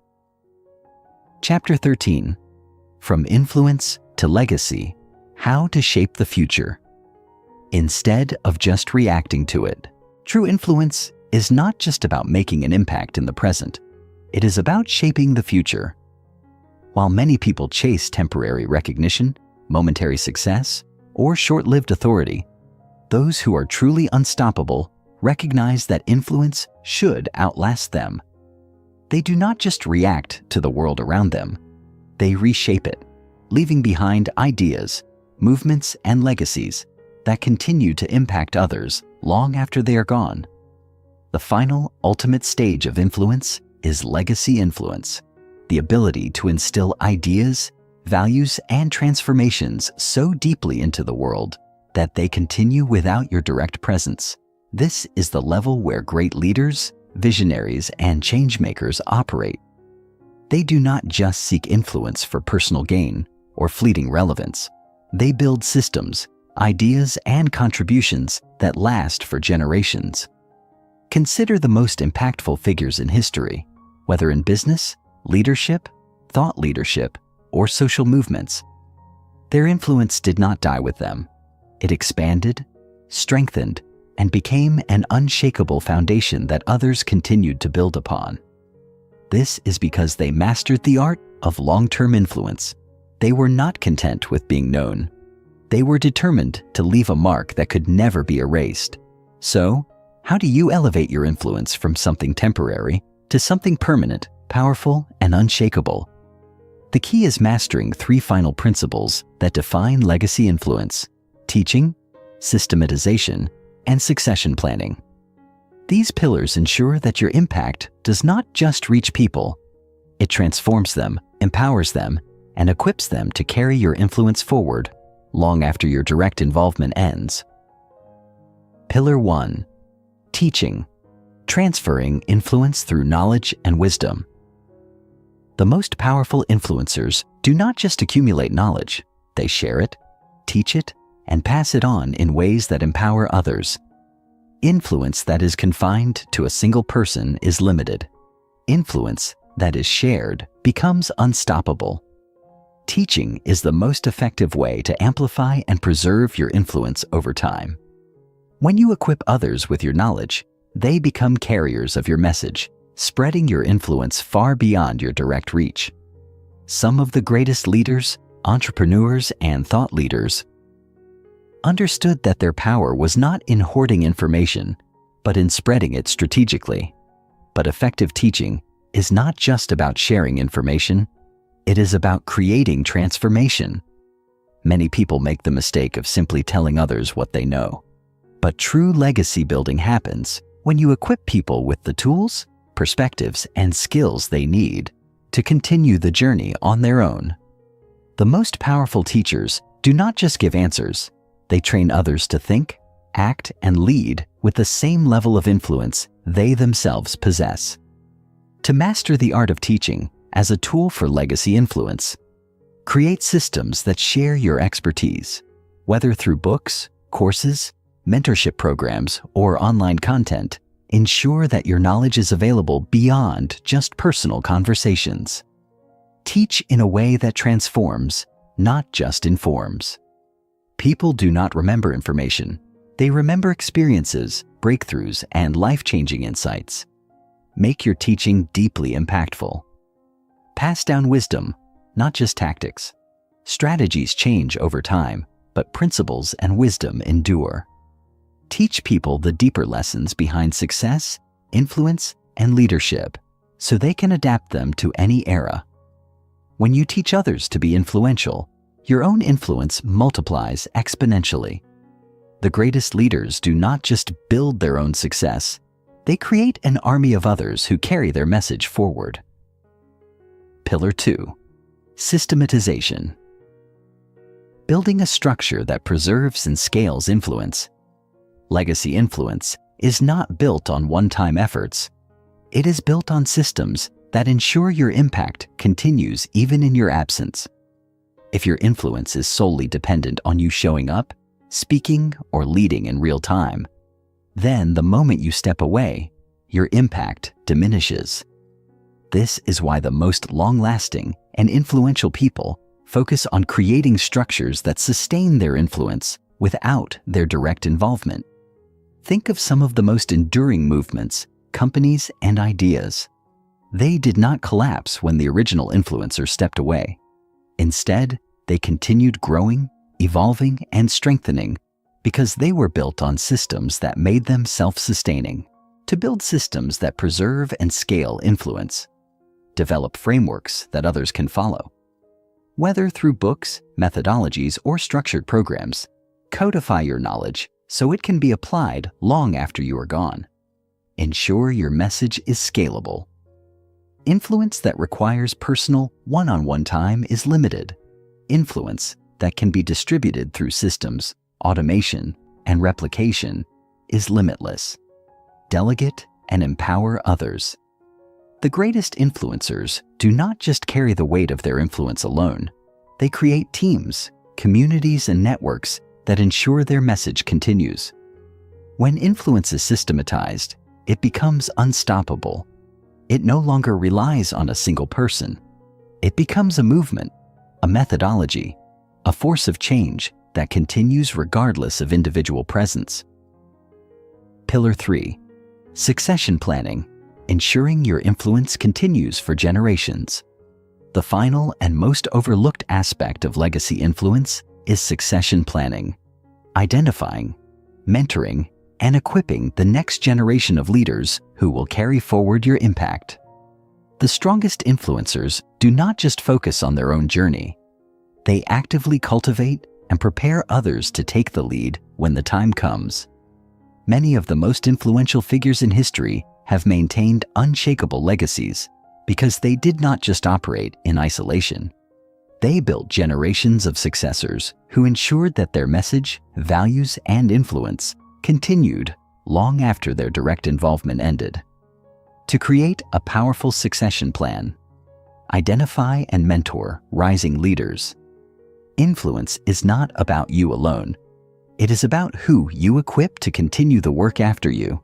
Chapter 13. From Influence to Legacy: How to Shape the Future. Instead of just reacting to it, true influence is not just about making an impact in the present. It is about shaping the future. While many people chase temporary recognition, momentary success, or short-lived authority, those who are truly unstoppable recognize that influence should outlast them. They do not just react to the world around them, they reshape it, leaving behind ideas, movements, and legacies that continue to impact others long after they are gone. The final, ultimate stage of influence is legacy influence, the ability to instill ideas, values, and transformations so deeply into the world that they continue without your direct presence. This is the level where great leaders, visionaries, and changemakers operate. They do not just seek influence for personal gain or fleeting relevance. They build systems, ideas, and contributions that last for generations. Consider the most impactful figures in history, whether in business, leadership, thought leadership, or social movements. Their influence did not die with them. It expanded, strengthened, and became an unshakable foundation that others continued to build upon. This is because they mastered the art of long-term influence. They were not content with being known. They were determined to leave a mark that could never be erased. So, how do you elevate your influence from something temporary to something permanent, powerful, and unshakable? The key is mastering 3 final principles that define legacy influence: teaching, systematization, and succession planning. These pillars ensure that your impact does not just reach people. It transforms them, empowers them, and equips them to carry your influence forward long after your direct involvement ends. Pillar 1. Teaching, transferring influence through knowledge and wisdom. The most powerful influencers do not just accumulate knowledge, they share it, teach it, and pass it on in ways that empower others. Influence that is confined to a single person is limited. Influence that is shared becomes unstoppable. Teaching is the most effective way to amplify and preserve your influence over time. When you equip others with your knowledge, they become carriers of your message, spreading your influence far beyond your direct reach. Some of the greatest leaders, entrepreneurs, and thought leaders understood that their power was not in hoarding information, but in spreading it strategically. But effective teaching is not just about sharing information, it is about creating transformation. Many people make the mistake of simply telling others what they know. But true legacy building happens when you equip people with the tools, perspectives, and skills they need to continue the journey on their own. The most powerful teachers do not just give answers, they train others to think, act, and lead with the same level of influence they themselves possess. To master the art of teaching as a tool for legacy influence, create systems that share your expertise, whether through books, courses, mentorship programs, or online content. Ensure that your knowledge is available beyond just personal conversations. Teach in a way that transforms, not just informs. People do not remember information. They remember experiences, breakthroughs, and life-changing insights. Make your teaching deeply impactful. Pass down wisdom, not just tactics. Strategies change over time, but principles and wisdom endure. Teach people the deeper lessons behind success, influence, and leadership so they can adapt them to any era. When you teach others to be influential, your own influence multiplies exponentially. The greatest leaders do not just build their own success, they create an army of others who carry their message forward. Pillar 2. Systematization. Building a structure that preserves and scales influence. Legacy influence is not built on one-time efforts. It is built on systems that ensure your impact continues even in your absence. If your influence is solely dependent on you showing up, speaking, or leading in real time, then the moment you step away, your impact diminishes. This is why the most long-lasting and influential people focus on creating structures that sustain their influence without their direct involvement. Think of some of the most enduring movements, companies, and ideas. They did not collapse when the original influencer stepped away. Instead, they continued growing, evolving, and strengthening because they were built on systems that made them self-sustaining. To build systems that preserve and scale influence, develop frameworks that others can follow. Whether through books, methodologies, or structured programs, codify your knowledge so it can be applied long after you are gone. Ensure your message is scalable. Influence that requires personal, one-on-one time is limited. Influence that can be distributed through systems, automation, and replication is limitless. Delegate and empower others. The greatest influencers do not just carry the weight of their influence alone. They create teams, communities, and networks that ensure their message continues. When influence is systematized, it becomes unstoppable. It no longer relies on a single person. It becomes a movement, a methodology, a force of change that continues regardless of individual presence. Pillar 3. Succession planning. Ensuring your influence continues for generations. The final and most overlooked aspect of legacy influence is succession planning. Identifying, mentoring, and equipping the next generation of leaders who will carry forward your impact. The strongest influencers do not just focus on their own journey. They actively cultivate and prepare others to take the lead when the time comes. Many of the most influential figures in history have maintained unshakable legacies because they did not just operate in isolation. They built generations of successors who ensured that their message, values, and influence continued long after their direct involvement ended. To create a powerful succession plan, identify and mentor rising leaders. Influence is not about you alone. It is about who you equip to continue the work after you.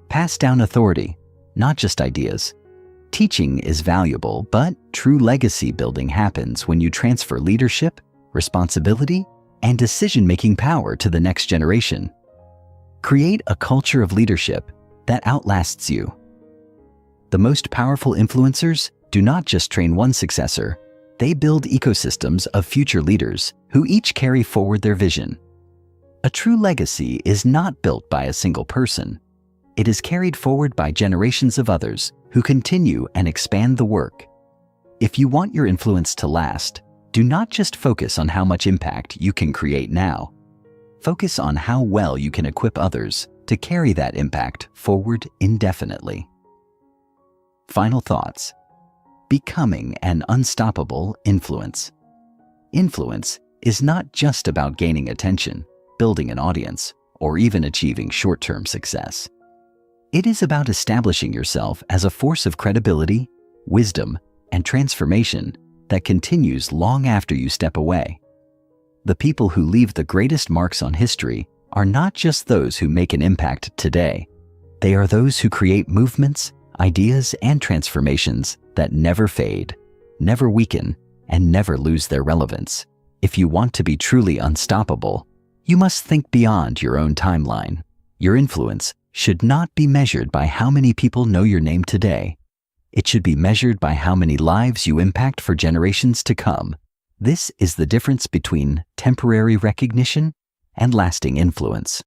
Pass down authority, not just ideas. Teaching is valuable, but true legacy building happens when you transfer leadership, responsibility, and decision-making power to the next generation. Create a culture of leadership that outlasts you. The most powerful influencers do not just train one successor, they build ecosystems of future leaders who each carry forward their vision. A true legacy is not built by a single person. It is carried forward by generations of others who continue and expand the work. If you want your influence to last, do not just focus on how much impact you can create now. Focus on how well you can equip others to carry that impact forward indefinitely. Final thoughts. Becoming an unstoppable influence. Influence is not just about gaining attention, building an audience, or even achieving short-term success. It is about establishing yourself as a force of credibility, wisdom, and transformation that continues long after you step away. The people who leave the greatest marks on history are not just those who make an impact today. They are those who create movements, ideas, and transformations that never fade, never weaken, and never lose their relevance. If you want to be truly unstoppable, you must think beyond your own timeline. Your influence should not be measured by how many people know your name today. It should be measured by how many lives you impact for generations to come. This is the difference between temporary recognition and lasting influence.